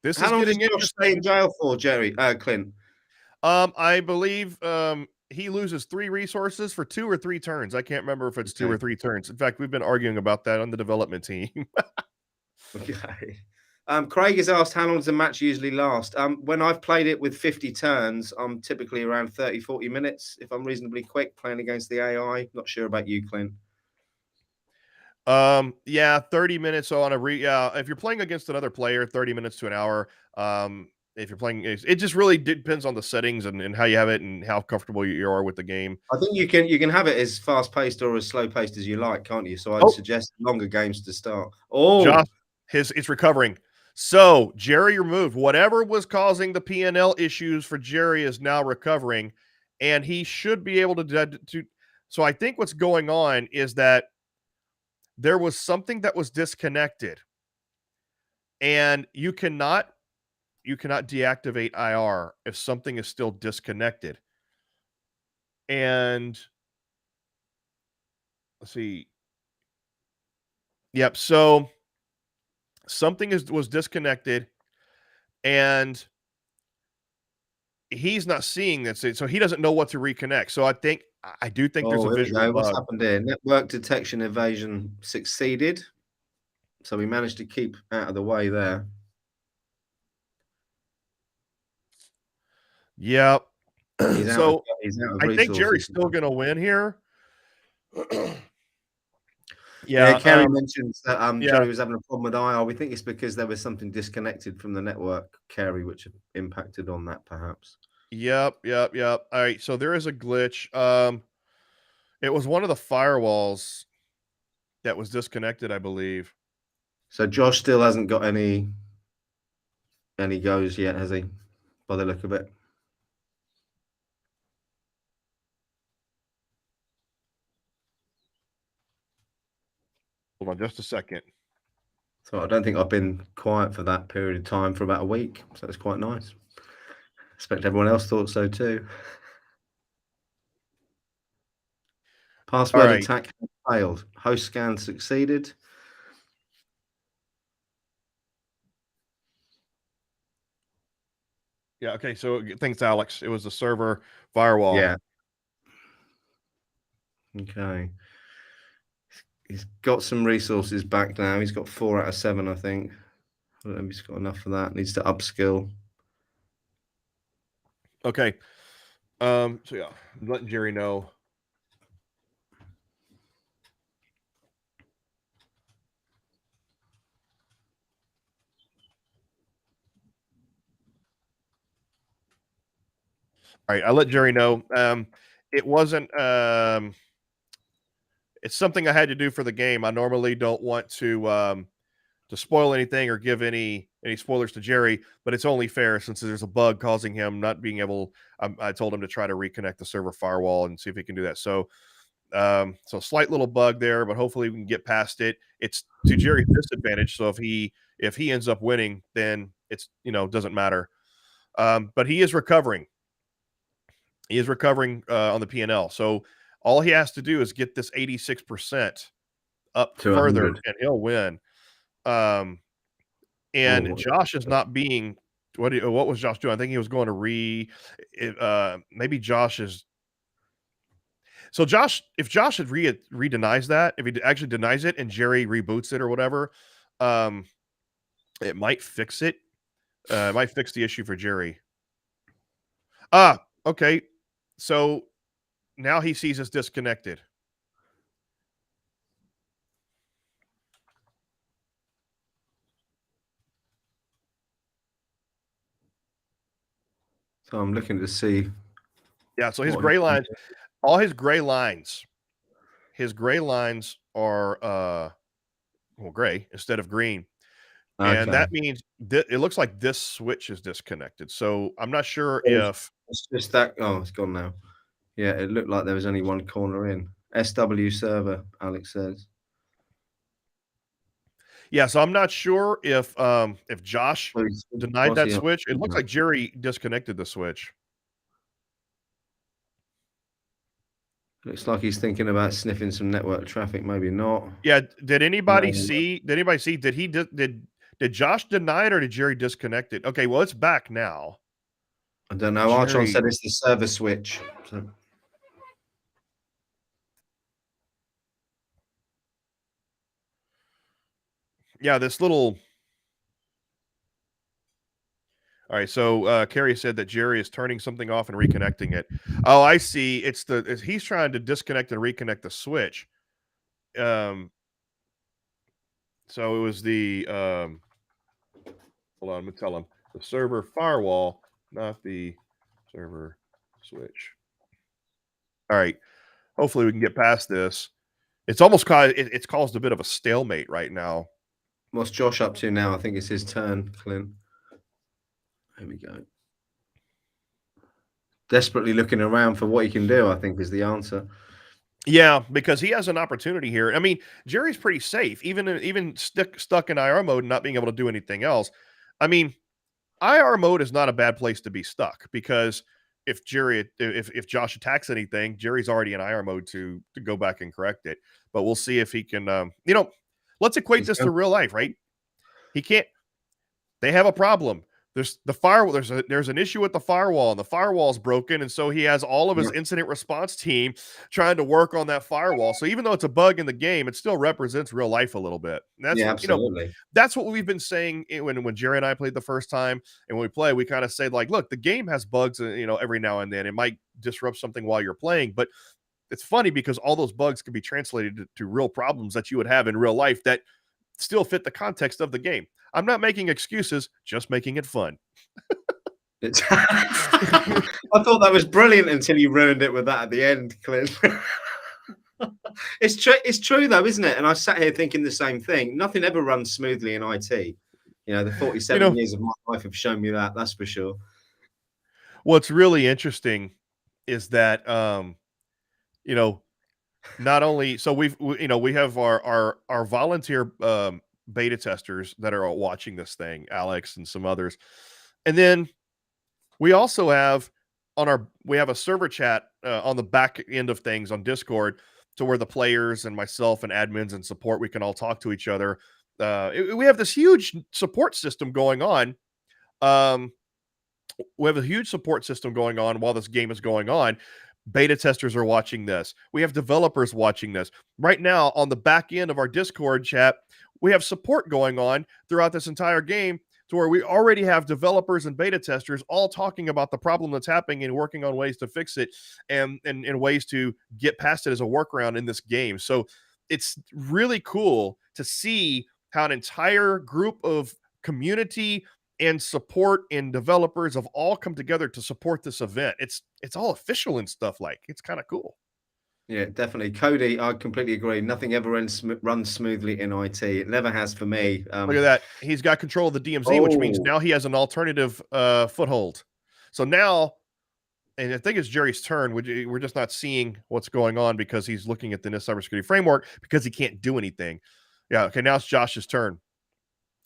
This is How long does getting Josh stay interesting. in jail for, Jerry? Clint. I believe he loses 3 resources for 2 or 3 turns. I can't remember if it's 2 or Okay. 3 turns. In fact, we've been arguing about that on the development team. Okay. Craig has asked how long does a match usually last? When I've played it with 50 turns, I'm typically around 30, 40 minutes if I'm reasonably quick playing against the AI. Not sure about you, Clint. Yeah, 30 minutes on a if you're playing against another player, 30 minutes to an hour. If you're playing, it just really depends on the settings and how you have it and how comfortable you are with the game. I think you can have it as fast paced or as slow paced as you like, can't you? So I'd Oh, suggest longer games to start. Josh, Oh, it's recovering. So Jerry removed whatever was causing the PNL issues for Jerry is now recovering, and he should be able to. So I think what's going on is that there was something that was disconnected, and you cannot deactivate IR if something is still disconnected. And let's see. Yep. So something was disconnected, and he's not seeing this, so he doesn't know what to reconnect. So I do think there's a oh, here we visual go. What's bug. happened here? Network detection evasion succeeded. So we managed to keep out of the way there. Yep. He's out of So he's out of I think resources Jerry's still now. going to win here. Yeah, Yeah. Kerry mentions that Yeah. Jerry was having a problem with IR. We think it's because there was something disconnected from the network, Kerry, which impacted on that perhaps. Yep. Yep. Yep. All right. So there is a glitch. It was one of the firewalls that was disconnected, I believe. So Josh still hasn't got any goes yet, has he? By the look of it. Hold on just a second. So I don't think I've been quiet for that period of time for about a week. So it's quite nice. I expect everyone else thought so too. All Password right. attack failed. Host scan succeeded. Yeah. Okay. So thanks, Alex. It was the server firewall. Yeah. Okay. He's got some resources back now. He's got 4 out of 7, I think. I don't know if he's got enough for that. Needs to upskill. Okay. So yeah, I'm letting Jerry know. All right, I let Jerry know. It wasn't. It's something I had to do for the game. I normally don't want to spoil anything or give any spoilers to Jerry, but it's only fair since there's a bug causing him not being able. I told him to try to reconnect the server firewall and see if he can do that. So slight little bug there, but hopefully we can get past it. It's to Jerry's disadvantage. So if he ends up winning, then it's doesn't matter. But he is recovering. He is recovering on the P&L. So all he has to do is get this 86% up To further, 100. and he'll win. And Oh, Josh is not being what was Josh doing? I think he was going to maybe Josh is So if Josh had re-denies that, if he actually denies it and Jerry reboots it or whatever, it might fix it. It might fix the issue for Jerry. Okay. So now he sees us disconnected. So I'm looking to see. Yeah, so his gray lines, all his gray lines are gray instead of green. And that means it looks like this switch is disconnected. So I'm not sure if it's just that. Oh, it's gone now. Yeah, it looked like there was only one corner in. SW server, Alex says. Yeah, so I'm not sure if Josh denied that switch. It looks like Jerry disconnected the switch. Looks like he's thinking about sniffing some network traffic. Maybe not. Yeah. Did anybody see? Did Josh deny it or did Jerry disconnect it? Okay, well it's back now. I don't know. Archon said it's the server switch. So. Yeah, this little. All right, so Carrie said that Jerry is turning something off and reconnecting it. Oh, I see. He's trying to disconnect and reconnect the switch. So it was the hold on, I'm gonna tell him the server firewall, not the server switch. All right, hopefully we can get past this. It's almost it's caused a bit of a stalemate right now. What's Josh up to now? I think it's his turn, Clint. There we go. Desperately looking around for what he can do, I think, is the answer. Yeah, because he has an opportunity here. I mean, Jerry's pretty safe, even stuck in IR mode and not being able to do anything else. I mean, IR mode is not a bad place to be stuck because if Josh attacks anything, Jerry's already in IR mode to go back and correct it. But we'll see if he can. Let's equate this to real life, right? He can't. They have a problem. There's the firewall. There's an issue with the firewall, and the firewall's broken, and so he has all of his incident response team trying to work on that firewall. So even though it's a bug in the game, it still represents real life a little bit. And that's absolutely. That's what we've been saying when Jerry and I played the first time, and when we play, we kind of say like, look, the game has bugs, every now and then. It might disrupt something while you're playing, but it's funny because all those bugs can be translated to real problems that you would have in real life that still fit the context of the game. I'm not making excuses, just making it fun. I thought that was brilliant until you ruined it with that at the end, Clint. It's true though, isn't it? And I sat here thinking the same thing. Nothing ever runs smoothly in IT. The 47 years of my life have shown me that. That's for sure. What's really interesting is that not only we have our volunteer beta testers that are watching this thing, Alex and some others, and then we also have we have a server chat on the back end of things on Discord, to where the players and myself and admins and support, we can all talk to each other. We have this huge support system going on. We have a huge support system going on while this game is going on. Beta testers are watching this. We have developers watching this. Right now, on the back end of our Discord chat, we have support going on throughout this entire game, to where we already have developers and beta testers all talking about the problem that's happening and working on ways to fix it and ways to get past it as a workaround in this game. So it's really cool to see how an entire group of community and support and developers have all come together to support this event. It's all official and stuff. Like, it's kind of cool. Yeah, definitely. Cody, I completely agree. Nothing ever runs smoothly in IT. It never has for me. Look at that. He's got control of the DMZ, which means now he has an alternative foothold. So now, and I think it's Jerry's turn. We're just not seeing what's going on because he's looking at the NIST cybersecurity framework because he can't do anything. Yeah, okay, now it's Josh's turn.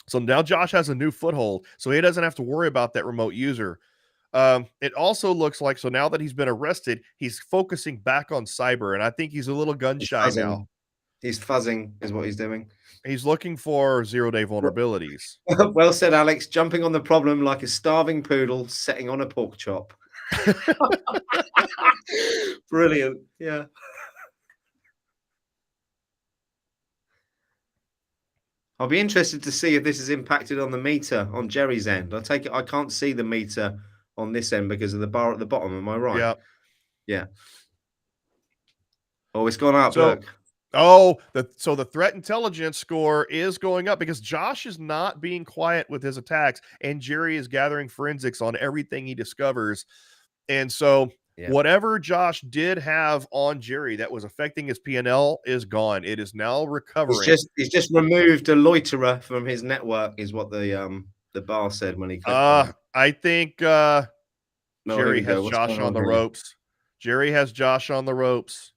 So now Josh has a new foothold, so he doesn't have to worry about that remote user. It also looks like, so now that he's been arrested, he's focusing back on cyber, and I think he's a little gun shy now. He's fuzzing is what he's doing. He's looking for zero-day vulnerabilities. Well said, Alex. Jumping on the problem like a starving poodle setting on a pork chop. Brilliant. Yeah. I'll be interested to see if this has impacted on the meter on Jerry's end. I take it I can't see the meter on this end because of the bar at the bottom. Am I right? Yeah. Yeah. Oh, it's gone up. So, Look. so the threat intelligence score is going up because Josh is not being quiet with his attacks, and Jerry is gathering forensics on everything he discovers. And so, Yeah. whatever Josh did have on Jerry that was affecting his P&L is gone. It is now recovering. He's just removed a loiterer from his network, is what the bar said when he clicked on it. I think No, here Jerry we has go. What's Josh going on on the here? ropes. Jerry has Josh on the ropes.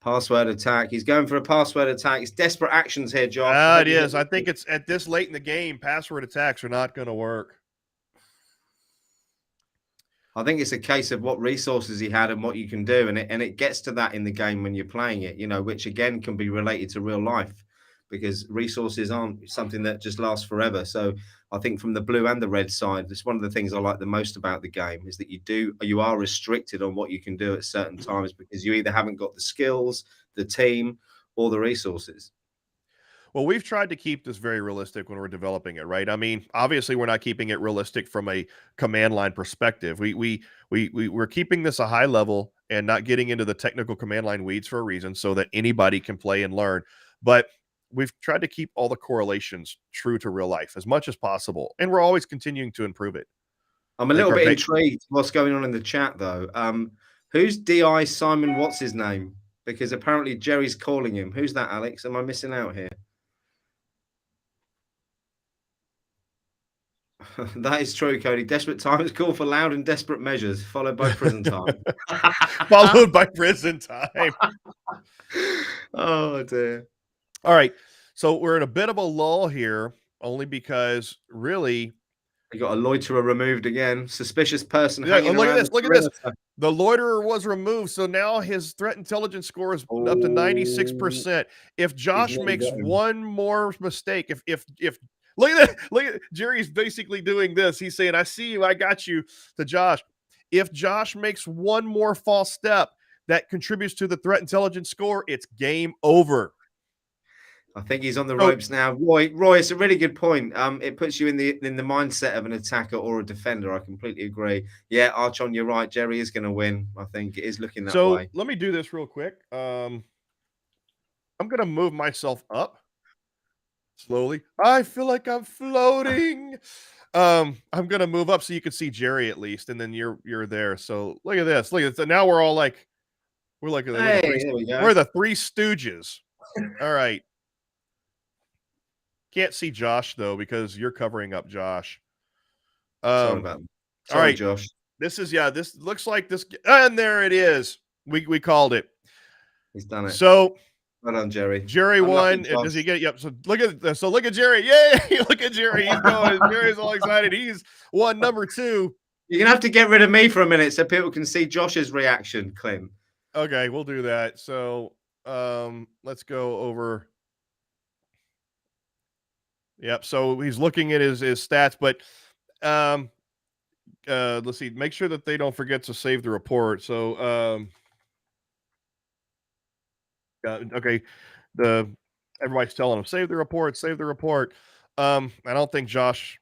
Password attack. He's going for a password attack. It's desperate actions here, Josh. I hope It you hit is. I think it's at this late in the game, password attacks are not going to work. I think it's a case of what resources he had and what you can do, and it gets to that in the game when you're playing it, which again can be related to real life, because resources aren't something that just lasts forever. So I think from the blue and the red side, that's one of the things I like the most about the game is that you are restricted on what you can do at certain times because you either haven't got the skills, the team, or the resources. Well, we've tried to keep this very realistic when we're developing it, right? I mean, obviously, we're not keeping it realistic from a command line perspective. We're keeping this a high level and not getting into the technical command line weeds for a reason, so that anybody can play and learn. But we've tried to keep all the correlations true to real life as much as possible, and we're always continuing to improve it. I'm a little bit intrigued what's going on in the chat though. Who's DI Simon? What's his name? Because apparently Jerry's calling him. Who's that, Alex? Am I missing out here? That is true, Cody. Desperate times call for loud and desperate measures, followed by prison time. Followed by prison time. Oh dear. All right. So we're in a bit of a lull here, only because really We got a loiterer removed again. Suspicious person hanging look at around this. the Look at this. perimeter. The loiterer was removed, so now his threat intelligence score is up to Oh, 96%. If he's Josh nearly makes got him. one more mistake, if look at that, look at Jerry's basically doing this. He's saying, "I see you, I got you," to Josh. If Josh makes one more false step that contributes to the threat intelligence score, it's game over. I think he's on the ropes now. Roy, it's a really good point. It puts you in the mindset of an attacker or a defender. I completely agree. Yeah, Archon, you're right. Jerry is going to win. I think it is looking that way. Let me do this real quick. I'm going to move myself up slowly. I feel like I'm floating. I'm going to move up so you can see Jerry at least, and then you're there. So look at this. Look at this. So now we're all like, we're Hey, there we go. we're the Three Stooges. All right. Can't see Josh though because you're covering up Josh. Sorry about that. Sorry, all right, Josh. This looks like this, and there it is. We called it. He's done it. So well done, Jerry. Jerry won. Does he get it? Yep. So look at Jerry. Yay! Look at Jerry. He's going. Jerry's all excited. He's won number 2. You're gonna have to get rid of me for a minute so people can see Josh's reaction, Clint. Okay, we'll do that. So let's go over. Yep. So he's looking at his stats, but let's see. Make sure that they don't forget to save the report. So okay, everybody's telling him save the report, save the report. I don't think Josh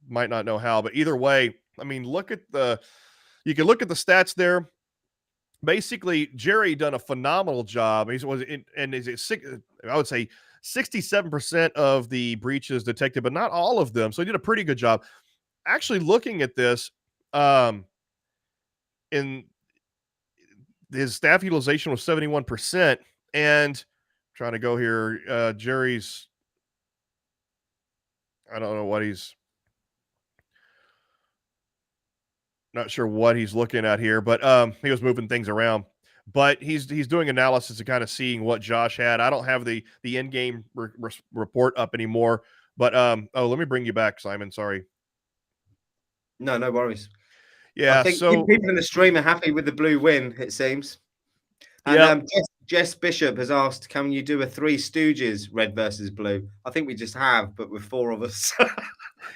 might not know how, but either way, I mean, you can look at the stats there. Basically, Jerry done a phenomenal job. I would say 67% of the breaches detected, but not all of them. So he did a pretty good job. Actually, looking at this, in his staff utilization was 71%, and trying to go here, Jerry's, I don't know what he's, not sure what he's looking at here, but he was moving things around. But he's doing analysis and kind of seeing what Josh had. I don't have the in-game report up anymore, but let me bring you back, Simon. Sorry. No worries. Yeah, I think people in the stream are happy with the blue win, it seems. And Jess Bishop has asked, can you do a Three Stooges red versus blue? I think we just have, but with 4 of us.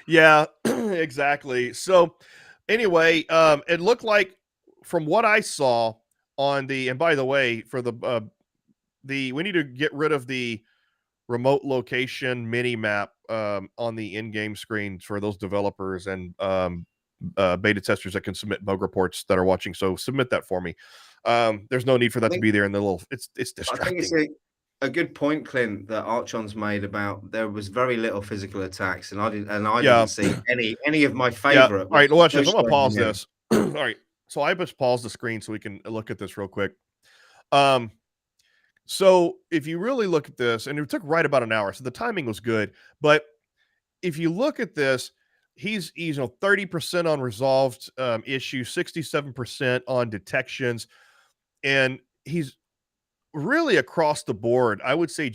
Yeah, exactly. So anyway, it looked like from what I saw on and by the way, for we need to get rid of the remote location mini map on the in-game screen for those developers and beta testers that can submit bug reports that are watching. So submit that for me. There's no need for that to be there in the little. It's I think it's distracting. a good point, Clint, that Archon's made about there was very little physical attacks, and I Yeah, didn't see any of my yeah. favorite, All right, which is watch this. I'm gonna social pause engineering. this. All right, so I just pause the screen so we can look at this real quick. Um, so if you really look at this, and it took right about an hour, so the timing was good. But if you look at this, he's 30% on resolved issues, 67% on detections, and he's really across the board. I would say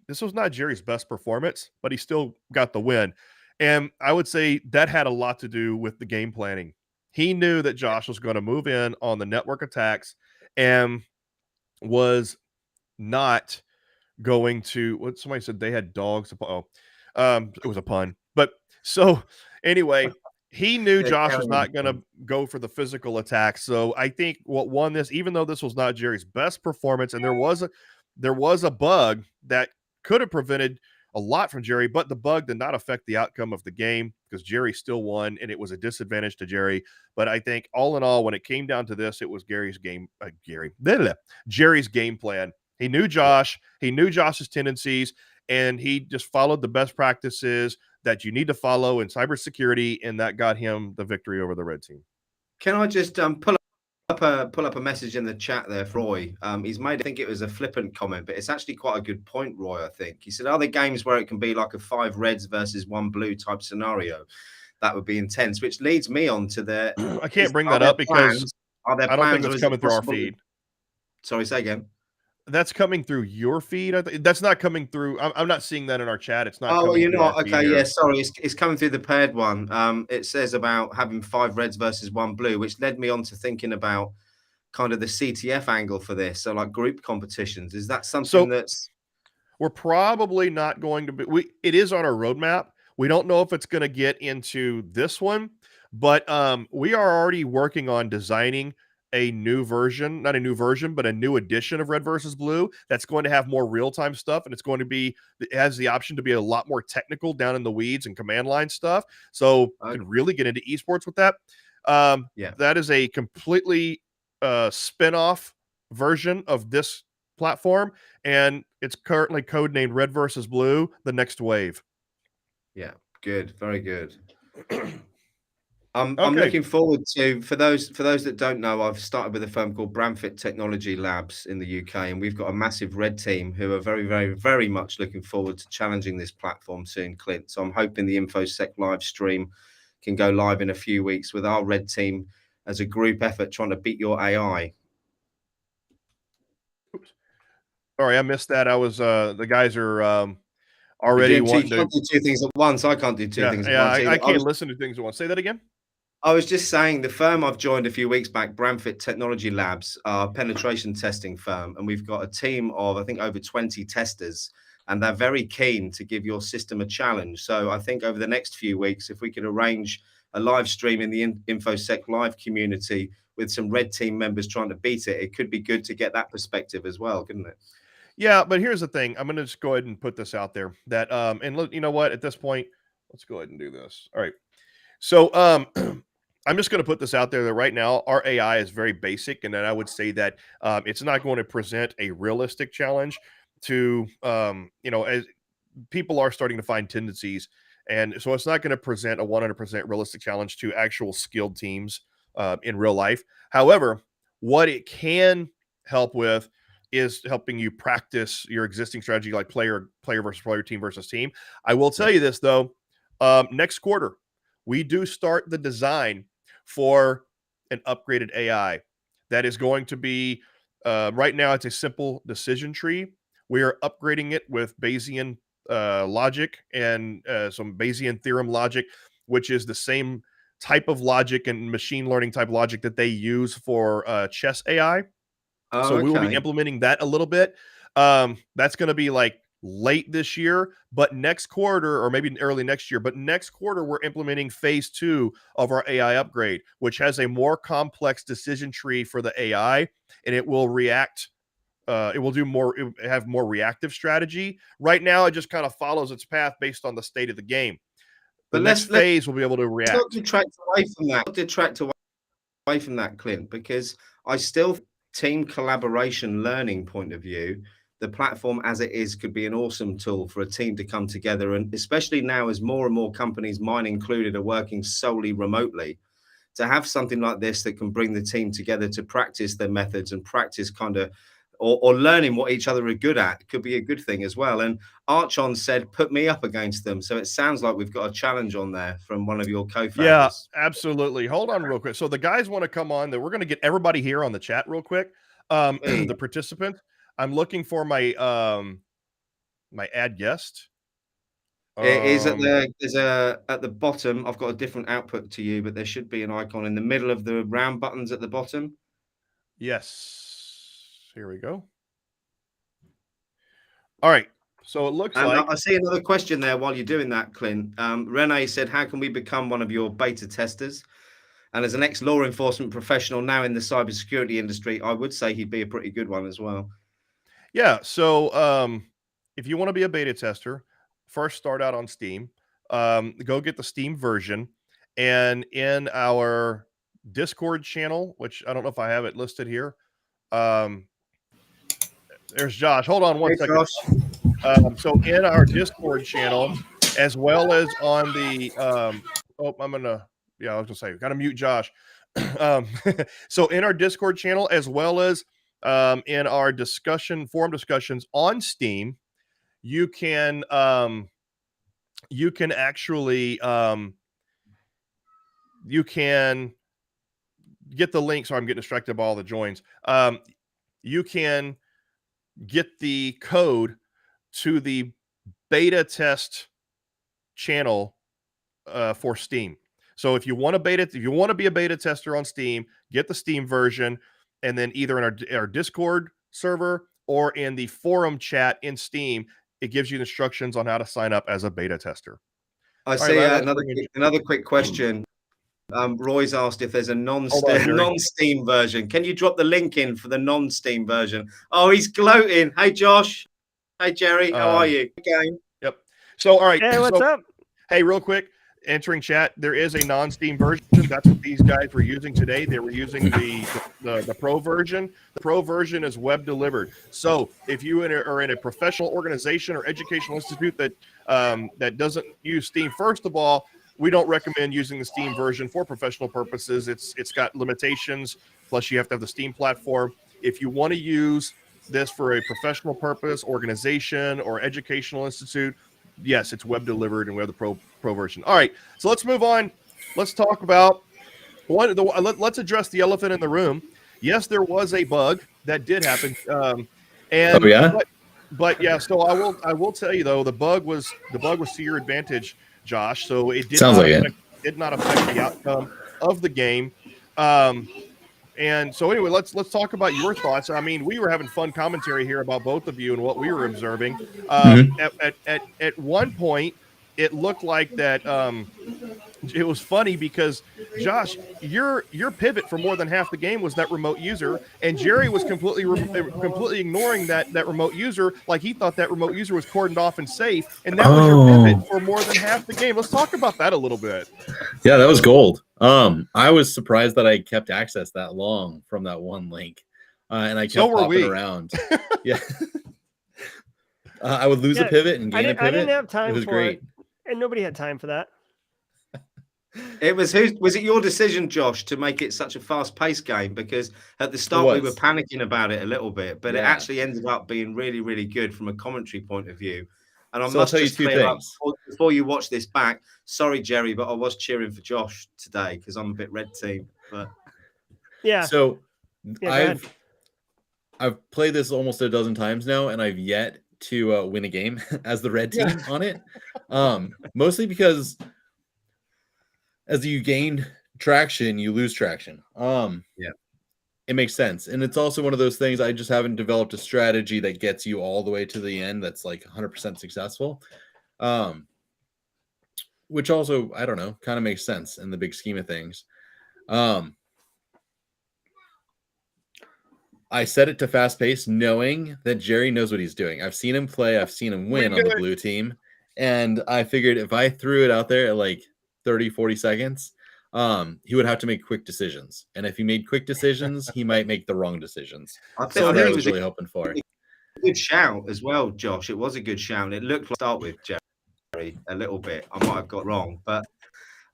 this was not Jerry's best performance, but he still got the win. And I would say that had a lot to do with the game planning. He knew that Josh was going to move in on the network attacks and was not going to what somebody said they had dogs. Oh, it was a pun. But so anyway, he knew Yeah, Josh was carrying not going to go for the physical attack. So I think what won this, even though this was not Jerry's best performance, and there was a bug that could have prevented a lot from Jerry, but the bug did not affect the outcome of the game because Jerry still won, and it was a disadvantage to Jerry. But I think all in all, when it came down to this, it was Jerry's game plan. He knew yeah. Josh. He knew Josh's tendencies, and he just followed the best practices that you need to follow in cybersecurity, and that got him the victory over the red team. Can I just pull up a message in the chat there for Roy? He's made, I think it was a flippant comment, but it's actually quite a good point, Roy. I think he said, "Are there games where it can be like a 5 reds versus 1 blue type scenario? That would be intense." Which leads me on to I can't bring are that there up because plans? Are there I don't think plans, or that's is it coming through our possible? feed. Sorry, say again. That's coming through your feed. That's not coming through. I'm not seeing that in our chat. It's not Oh, well, coming you're through our not. feed Okay, yeah, here. sorry. It's coming through the paired one. It says about having 5 reds versus 1 blue, which led me on to thinking about kind of the CTF angle for this. So, like group competitions, is that something So that's we're probably not going to be. It is on our roadmap. We don't know if it's going to get into this one, but we are already working on designing a new version, not a new version, but a new edition of Red versus Blue that's going to have more real time stuff, and it has the option to be a lot more technical down in the weeds and command line stuff. So you okay? can really get into esports with that. Um, Yeah, that is a completely spin-off version of this platform, and it's currently codenamed Red versus Blue: The Next Wave. yeah, good, very good. I'm Okay. looking forward to for those that don't know, I've started with a firm called Bramfit Technology Labs in the UK, and we've got a massive red team who are very, very, very much looking forward to challenging this platform soon, Clint. So I'm hoping the InfoSec live stream can go live in a few weeks with our red team as a group effort trying to beat your AI. Oops. Sorry, I missed that. I was the guys are You're already doing two, wanting you to. can't do two things at once. I can't do two Yeah, things at yeah. once I either. can't listen to things at once. Say that again. I was just saying the firm I've joined a few weeks back, Bramfit Technology Labs, are a penetration testing firm, and we've got a team of I think over 20 testers, and they're very keen to give your system a challenge. So I think over the next few weeks, if we could arrange a live stream in the InfoSec live community with some red team members trying to beat it, it could be good to get that perspective as well, couldn't it? Yeah, but here's the thing. I'm gonna just go ahead and put this out there that and look, you know what? At this point, let's go ahead and do this. All right. So I'm just going to put this out there that right now our AI is very basic, and then I would say that it's not going to present a realistic challenge to as people are starting to find tendencies, and so it's not going to present a 100% realistic challenge to actual skilled teams in real life. However, what it can help with is helping you practice your existing strategy, like player versus player, team versus team. I will tell Yeah. you this though, next quarter we do start the design for an upgraded AI that is going to be right now it's a simple decision tree. We are upgrading it with Bayesian logic and some Bayesian theorem logic, which is the same type of logic and machine learning type logic that they use for chess AI. Oh, So we will be okay. implementing that a little bit. That's going to be like late this year, but next quarter or maybe early next year, but next quarter we're implementing phase 2 of our AI upgrade, which has a more complex decision tree for the AI, and it will react it will do more, have more reactive strategy. Right now, it just kind of follows its path based on the state of the game. The But next let's phase will be able to react. not detract away from that. Not detract away from that, Clint, because I still team collaboration learning point of view, the platform as it is could be an awesome tool for a team to come together. And especially now, as more and more companies, mine included, are working solely remotely, to have something like this that can bring the team together to practice their methods and practice kind of or learning what each other are good at could be a good thing as well. And Archon said, put me up against them. So it sounds like we've got a challenge on there from one of your co-founders. Yeah, absolutely. Hold on real quick. So the guys want to come on. That we're going to get everybody here on the chat real quick. Hey. The participants. I'm looking for my my add guest. It is at the bottom. I've got a different output to you, but there should be an icon in the middle of the round buttons at the bottom. Yes. Here we go. All right. So it looks like I see another question there while you're doing that, Clint. Renee said, how can we become one of your beta testers? And as an ex-law enforcement professional now in the cybersecurity industry, I would say he'd be a pretty good one as well. yeah. So if you want to be a beta tester, first start out on Steam. Go get the Steam version, and in our Discord channel, which I don't know if I have it listed here. There's Josh. Hold on one second. So in our Discord channel, as well as on the I was gonna say, gotta mute Josh. So in our Discord channel, as well as in our forum discussions on Steam, you can actually you can get the link. So I'm getting distracted by all the joins. You can get the code to the beta test channel for Steam. So if you want to be a beta tester on Steam, get the Steam version, and then either in our Discord server or in the forum chat in Steam, it gives you instructions on how to sign up as a beta tester. I see another quick question. Roy's asked if there's a non-Steam version. Can you drop the link in for the non-Steam version? Oh, he's gloating. Hey, Josh. Hey, Jerry. How are you? Again. Yep. So, all right. Hey, what's up? Hey, real quick, entering chat, there is a non-Steam version. That's what these guys were using today. They were using the Pro version. The Pro version is web delivered. So if you are in a professional organization or educational institute that doesn't use Steam, first of all, we don't recommend using the Steam version for professional purposes. It's got limitations. Plus, you have to have the Steam platform. If you want to use this for a professional purpose, organization, or educational institute, yes, it's web delivered, and we have the pro version. All right, so let's move on. Let's talk about let's address the elephant in the room. Yes, there was a bug that did happen, and but yeah. So I will tell you though, the bug was to your advantage, Josh. So it did not affect the outcome of the game. And so anyway, let's talk about your thoughts. I mean, we were having fun commentary here about both of you and what we were observing. At one point, it looked like that. It was funny because Josh, your pivot for more than half the game was that remote user, and Jerry was completely ignoring that remote user, like he thought that remote user was cordoned off and safe, and that was your pivot for more than half the game. Let's talk about that a little bit. Yeah, that was gold. I was surprised that I kept access that long from that one link, and I kept popping around. Yeah, I would lose a pivot and gain a pivot. I didn't have time. It was great, and nobody had time for that. It was it your decision, Josh, to make it such a fast-paced game? Because at the start we were panicking about it a little bit, but it actually ended up being really, really good from a commentary point of view. And I must just clear up before you watch this back. Sorry, Jerry, but I was cheering for Josh today because I'm a bit red team. But yeah, so I've played this almost a dozen times now, and I've yet to win a game as the red team on it. Mostly because as you gain traction, you lose traction. It makes sense. And it's also one of those things, I just haven't developed a strategy that gets you all the way to the end that's like 100% successful. Which also, I don't know, kind of makes sense in the big scheme of things. I set it to fast pace, knowing that Jerry knows what he's doing. I've seen him play, I've seen him win on the blue team. And I figured if I threw it out there at like 30, 40 seconds, he would have to make quick decisions. And if he made quick decisions, he might make the wrong decisions. I think, So I I think it was was really hoping for. a good shout as well, Josh. It was a good shout. And it looked like start with Jerry a little bit. I might have got wrong, but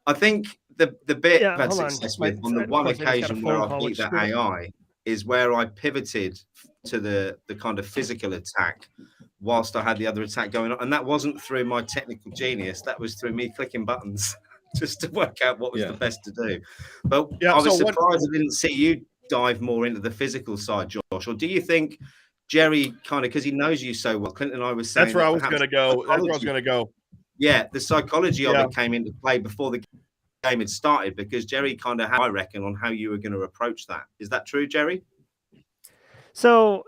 I think the bit Yeah, I've had hold on. success My- with on the of one course, I just got a occasion where phone I call, beat which that screwed it. AI is where I pivoted to the kind of physical attack whilst I had the other attack going on. And that wasn't through my technical genius. That was through me clicking buttons just to work out what was the best to do. But I was surprised I didn't see you dive more into the physical side, Josh. Or do you think Jerry kind of, because he knows you so well, Clinton and I was saying That's where I was going to go. That's where I was going to go. Yeah, the psychology of it came into play before the game had started, because Jerry kind of had, I reckon, on how you were going to approach that. Is that true, Jerry? So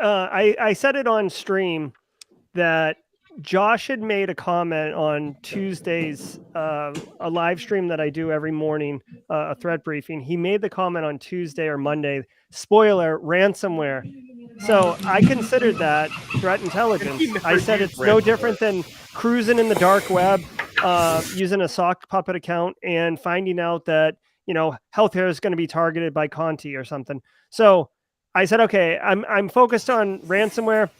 I said it on stream that Josh had made a comment on Tuesdays, a live stream that I do every morning, a threat briefing. He made the comment on Tuesday or Monday, spoiler, ransomware. So I considered that threat intelligence. I said it's no different than cruising in the dark web, using a sock puppet account and finding out that, you know, healthcare is going to be targeted by Conti or something. So I said, okay, I'm focused on ransomware.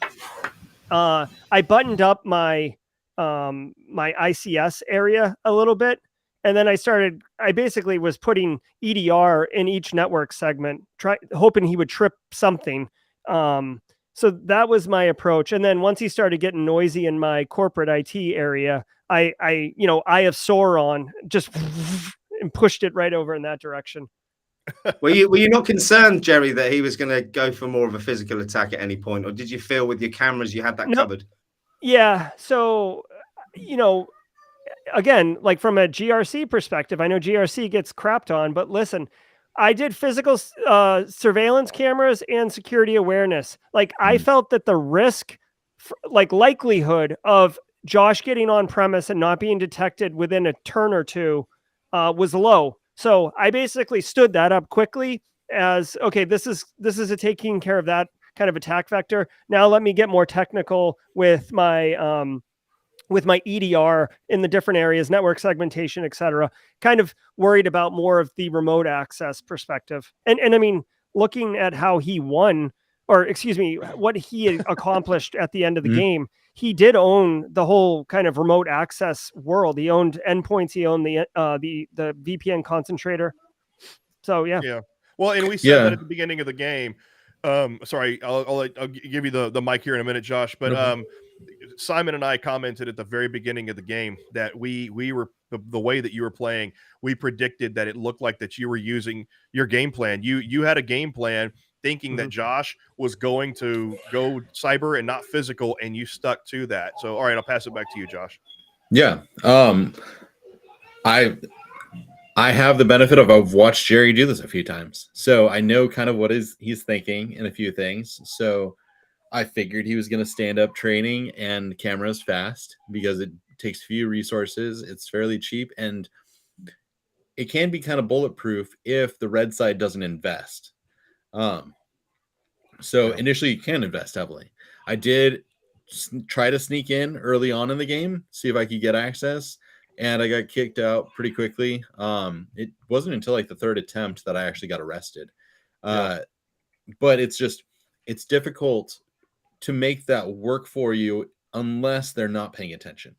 I buttoned up my my ICS area a little bit, and then I basically was putting EDR in each network segment, hoping he would trip something. So that was my approach. And then once he started getting noisy in my corporate IT area, I Eye of Sauron just and pushed it right over in that direction. Were you not concerned, Jerry, that he was going to go for more of a physical attack at any point, or did you feel with your cameras you had that covered? Yeah. So, again, like from a GRC perspective, I know GRC gets crapped on, but listen, I did physical surveillance cameras and security awareness. Like I felt that the risk, likelihood of Josh getting on premise and not being detected within a turn or two was low. So I basically stood that up quickly as, okay, this is a taking care of that kind of attack vector. Now let me get more technical with my EDR in the different areas, network segmentation, et cetera. Kind of worried about more of the remote access perspective. And I mean, looking at how he won, or excuse me, what he accomplished at the end of the game, he did own the whole kind of remote access world. He owned endpoints. He owned the VPN concentrator. So yeah. Well, and we said that at the beginning of the game. Sorry, I'll give you the mic here in a minute, Josh. But Simon and I commented at the very beginning of the game that we were the way that you were playing. We predicted that it looked like that you were using your game plan. You had a game plan thinking that Josh was going to go cyber and not physical, and you stuck to that. So, all right, I'll pass it back to you, Josh. Yeah. I have the benefit of I've watched Jerry do this a few times. So I know kind of what he's thinking in a few things. So I figured he was going to stand up training and cameras fast because it takes few resources. It's fairly cheap, and it can be kind of bulletproof if the red side doesn't invest. So initially you can invest heavily. I did try to sneak in early on in the game, see if I could get access, and I got kicked out pretty quickly. It wasn't until like the third attempt that I actually got arrested. But it's difficult to make that work for you unless they're not paying attention.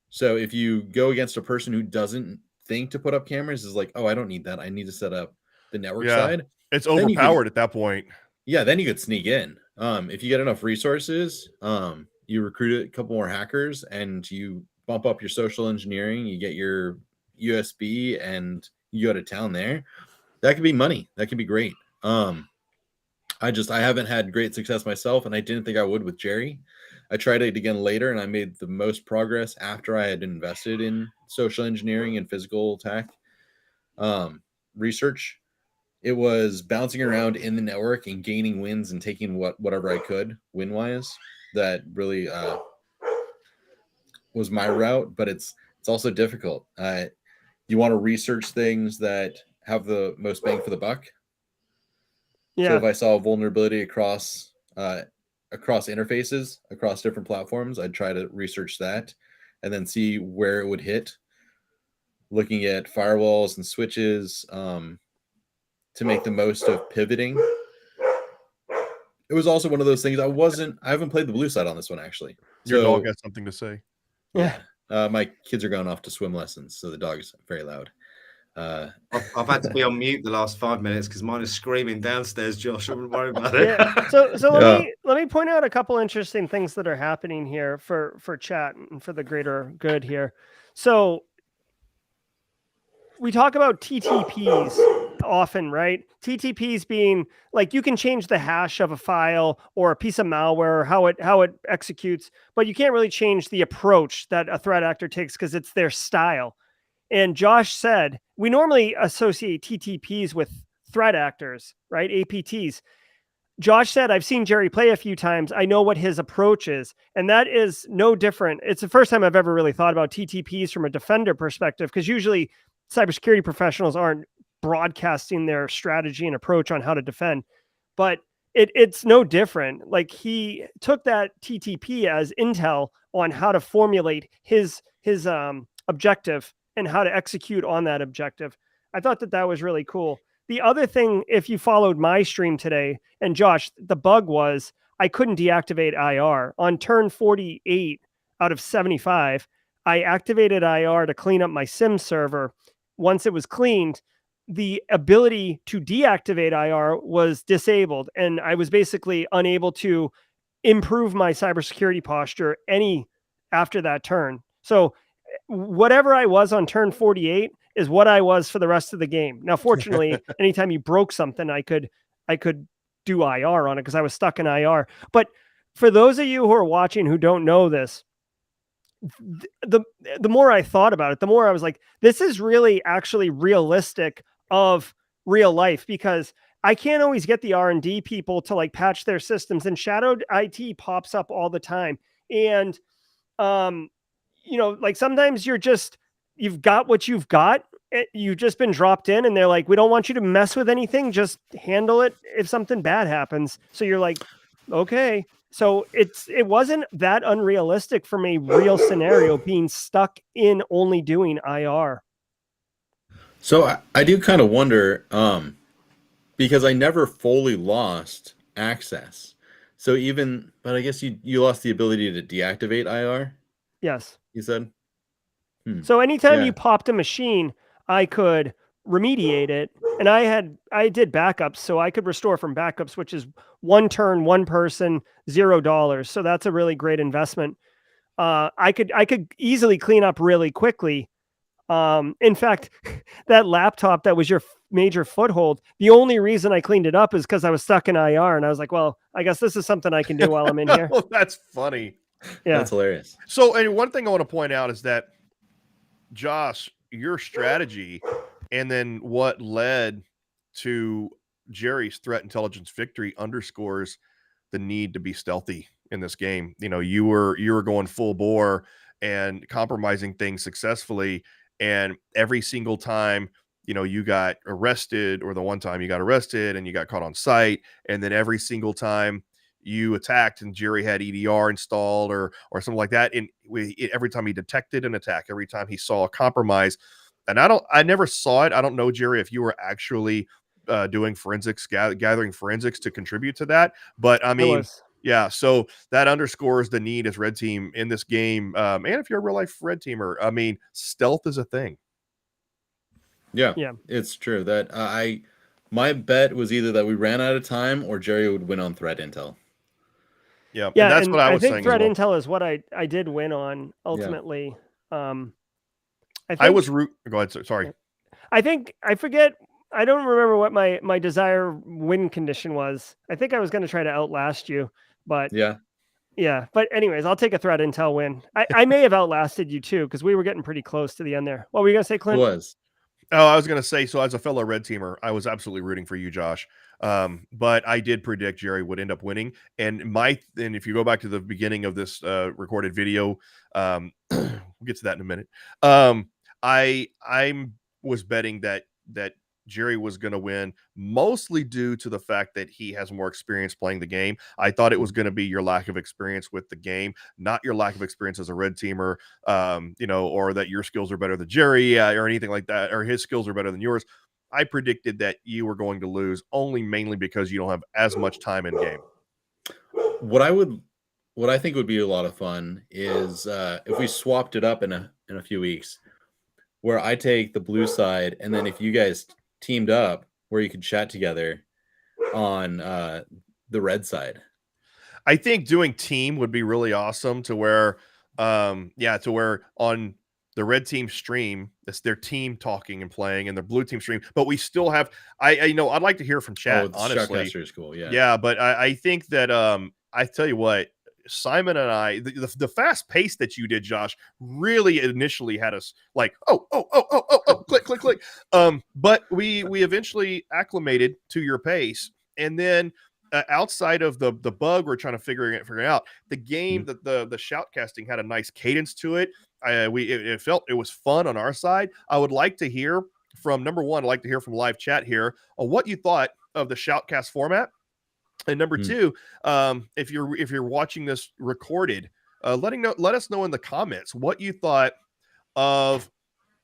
So if you go against a person who doesn't think to put up cameras, is like, oh, I don't need that. I need to set up the network side. It's overpowered at that point. Yeah, then you could sneak in. If you get enough resources, you recruit a couple more hackers and you bump up your social engineering, you get your USB and you go to town there. That could be money. That could be great. I haven't had great success myself, and I didn't think I would with Jerry. I tried it again later, and I made the most progress after I had invested in social engineering and physical attack research. It was bouncing around in the network and gaining wins and taking whatever I could win-wise. That really was my route, but it's also difficult. You want to research things that have the most bang for the buck. So if I saw a vulnerability across interfaces, across different platforms, I'd try to research that and then see where it would hit, looking at firewalls and switches to make the most of pivoting. It was also one of those things I haven't played the blue side on this one, actually. Your dog has something to say. Yeah. My kids are going off to swim lessons, so the dog is very loud. I've had to be on mute the last 5 minutes because mine is screaming downstairs, Josh. I wouldn't worry about it. Yeah. So let me point out a couple interesting things that are happening here for chat and for the greater good here. So we talk about TTPs often, right? TTPs being like you can change the hash of a file or a piece of malware, how it executes, but you can't really change the approach that a threat actor takes because it's their style. And Josh said, we normally associate TTPs with threat actors, right? APTs. Josh said, I've seen Jerry play a few times. I know what his approach is. And that is no different. It's the first time I've ever really thought about TTPs from a defender perspective, because usually cybersecurity professionals aren't broadcasting their strategy and approach on how to defend. But it's no different. Like he took that TTP as intel on how to formulate his objective and how to execute on that objective. I thought that was really cool. The other thing, if you followed my stream today, and Josh, the bug was I couldn't deactivate IR. On turn 48 out of 75, I activated IR to clean up my SIM server. Once it was cleaned, the ability to deactivate IR was disabled, and I was basically unable to improve my cybersecurity posture after that turn. So whatever I was on turn 48 is what I was for the rest of the game. Now, fortunately, anytime you broke something, I could do IR on it because I was stuck in IR. But for those of you who are watching who don't know this, the more I thought about it, the more I was like, this is really actually realistic of real life, because I can't always get the R&D people to like patch their systems, and Shadow IT pops up all the time. And, like sometimes you've got what you've got. You've just been dropped in and they're like, we don't want you to mess with anything. Just handle it if something bad happens. So you're like, okay. So it wasn't that unrealistic from a real scenario being stuck in only doing IR. So I do kind of wonder, because I never fully lost access. So but I guess you lost the ability to deactivate IR. Yes. You said? So anytime you popped a machine, I could remediate it. And I did backups, so I could restore from backups, which is 1 turn, 1 person, $0. So that's a really great investment. I could easily clean up really quickly. In fact, that laptop that was your major foothold, the only reason I cleaned it up is because I was stuck in IR, and I was like, well, I guess this is something I can do while I'm in here. Oh, that's funny. Yeah, that's hilarious. So, and one thing I want to point out is that, Josh, your strategy and then what led to Jerry's threat intelligence victory underscores the need to be stealthy in this game. You were going full bore and compromising things successfully, and every single time you got arrested, or the one time you got arrested and you got caught on site, and then every single time you attacked and Jerry had EDR installed or something like that, and every time he detected an attack, every time he saw a compromise, and I never saw it. I don't know, Jerry, if you were actually doing forensics, gathering forensics to contribute to that, but I mean, yeah, so that underscores the need as Red Team in this game. And if you're a real life Red Teamer, I mean, stealth is a thing. Yeah, it's true that my bet was either that we ran out of time or Jerry would win on threat intel. Yeah, and that's what I was saying. I think threat intel is what I did win on ultimately. Yeah. I was Go ahead. Sorry. I forget. I don't remember what my desire win condition was. I think I was going to try to outlast you, but yeah. But anyways, I'll take a threat intel win. I may have outlasted you too, because we were getting pretty close to the end there. What were you going to say, Clint? It was. Oh, I was going to say, so as a fellow Red Teamer, I was absolutely rooting for you, Josh. But I did predict Jerry would end up winning. And if you go back to the beginning of this recorded video, we'll get to that in a minute. I was betting that Jerry was going to win, mostly due to the fact that he has more experience playing the game. I thought it was going to be your lack of experience with the game, not your lack of experience as a red teamer, or that your skills are better than Jerry, or anything like that, or his skills are better than yours. I predicted that you were going to lose mainly because you don't have as much time in game. What I think would be a lot of fun is if we swapped it up in a few weeks, where I take the blue side, and then if you guys teamed up, where you could chat together on the red side. I think doing team would be really awesome to where on the red team stream, it's their team talking and playing, and the blue team stream, but we still have I'd like to hear from chat, honestly. Shoutcaster is cool, yeah. Yeah, but I think that I tell you what, Simon and I, the fast pace that you did, Josh, really initially had us like, oh, click, click, click. But we eventually acclimated to your pace, and then outside of the bug we're trying to figure out, the game, that the shoutcasting had a nice cadence to it. It felt it was fun on our side. I would like to hear from number one. I'd like to hear from live chat here on what you thought of the shoutcast format. And number two, if you're watching this recorded, let us know in the comments what you thought of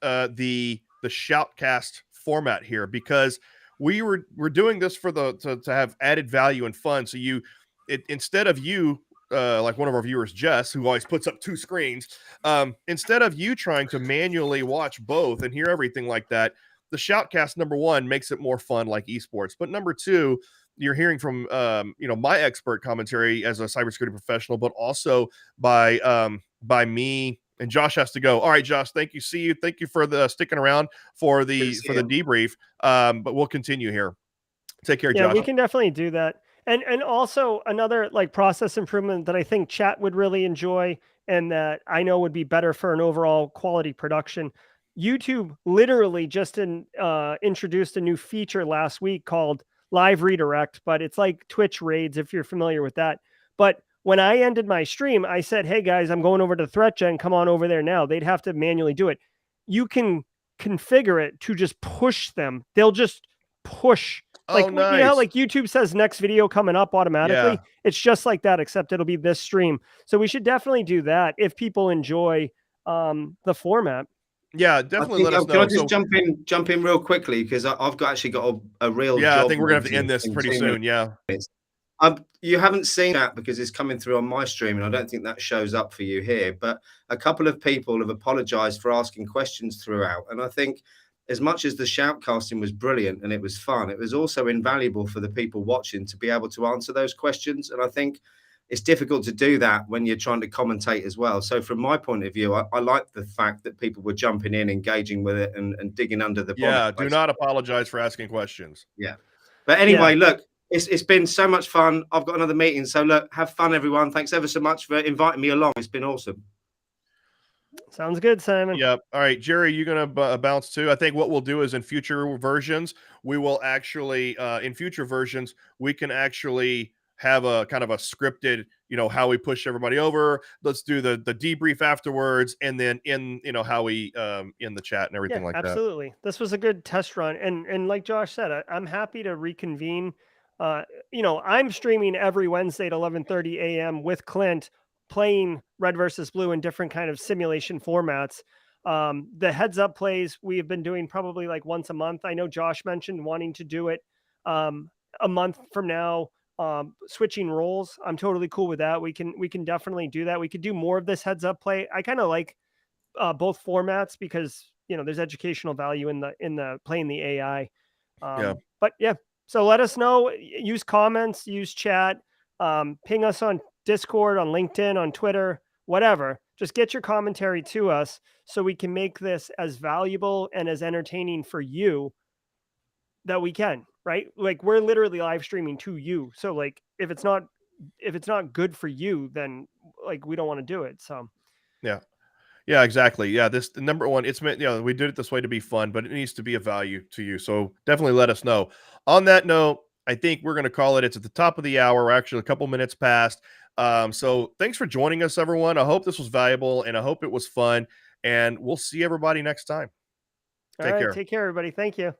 the shoutcast format here, because we're doing this for to have added value and fun. So instead of you like one of our viewers, Jess, who always puts up two screens, instead of you trying to manually watch both and hear everything like that, the shoutcast, number one, makes it more fun like esports. But number two, you're hearing from my expert commentary as a cybersecurity professional, but also by me. And Josh has to go. All right, Josh, thank you. See you. Thank you for the sticking around for the debrief. But we'll continue here. Take care, Josh. Yeah, we can definitely do that. And also another like process improvement that I think chat would really enjoy, and that I know would be better for an overall quality production. YouTube literally just introduced a new feature last week called live redirect, but it's like Twitch raids, if you're familiar with that. But when I ended my stream, I said, hey guys, I'm going over to ThreatGEN. Come on over there now. They'd have to manually do it. You can configure it to just push them. They'll just push. Like, nice. You know, like YouTube says next video coming up automatically. Yeah. It's just like that, except it'll be this stream. So we should definitely do that if people enjoy the format. Yeah, definitely let us know. Can I just jump in real quickly, because I've actually got a real job. I think we're gonna have to end this pretty soon. Yeah. You haven't seen that because it's coming through on my stream, and I don't think that shows up for you here. But a couple of people have apologized for asking questions throughout, and I think as much as the shoutcasting was brilliant and it was fun, it was also invaluable for the people watching to be able to answer those questions. And I think it's difficult to do that when you're trying to commentate as well. So from my point of view, I like the fact that people were jumping in, engaging with it, and digging under the bonnet. Yeah, do not apologize for asking questions. Yeah. But anyway, look, it's been so much fun. I've got another meeting. So look, have fun, everyone. Thanks ever so much for inviting me along. It's been awesome. Sounds good, Simon. Yep. All right, Jerry, you going to bounce too? I think what we'll do is in future versions, we will actually, we can actually have a kind of a scripted, how we push everybody over. Let's do the debrief afterwards, and then how we in the chat and everything like that. Absolutely. This was a good test run, and like Josh said, I'm happy to reconvene. I'm streaming every Wednesday at 11:30 a.m. with Clint, playing red versus blue in different kind of simulation formats. The heads up plays we have been doing probably like once a month. I know Josh mentioned wanting to do it a month from now. Switching roles, I'm totally cool with that. We can definitely do that. We could do more of this heads up play. I kind of like both formats because there's educational value in the playing the AI. But yeah, so let us know. Use comments, use chat, ping us on Discord, on LinkedIn, on Twitter, whatever. Just get your commentary to us so we can make this as valuable and as entertaining for you that we can, right? Like, we're literally live streaming to you. So like, if it's not good for you, then like, we don't want to do it. So yeah, exactly. Yeah, this number one, it's meant, we did it this way to be fun, but it needs to be of value to you. So definitely let us know. On that note, I think we're going to call it. It's at the top of the hour. We're actually a couple minutes past. So thanks for joining us, everyone. I hope this was valuable, and I hope it was fun, and we'll see everybody next time. Take care. Take care, everybody. Thank you.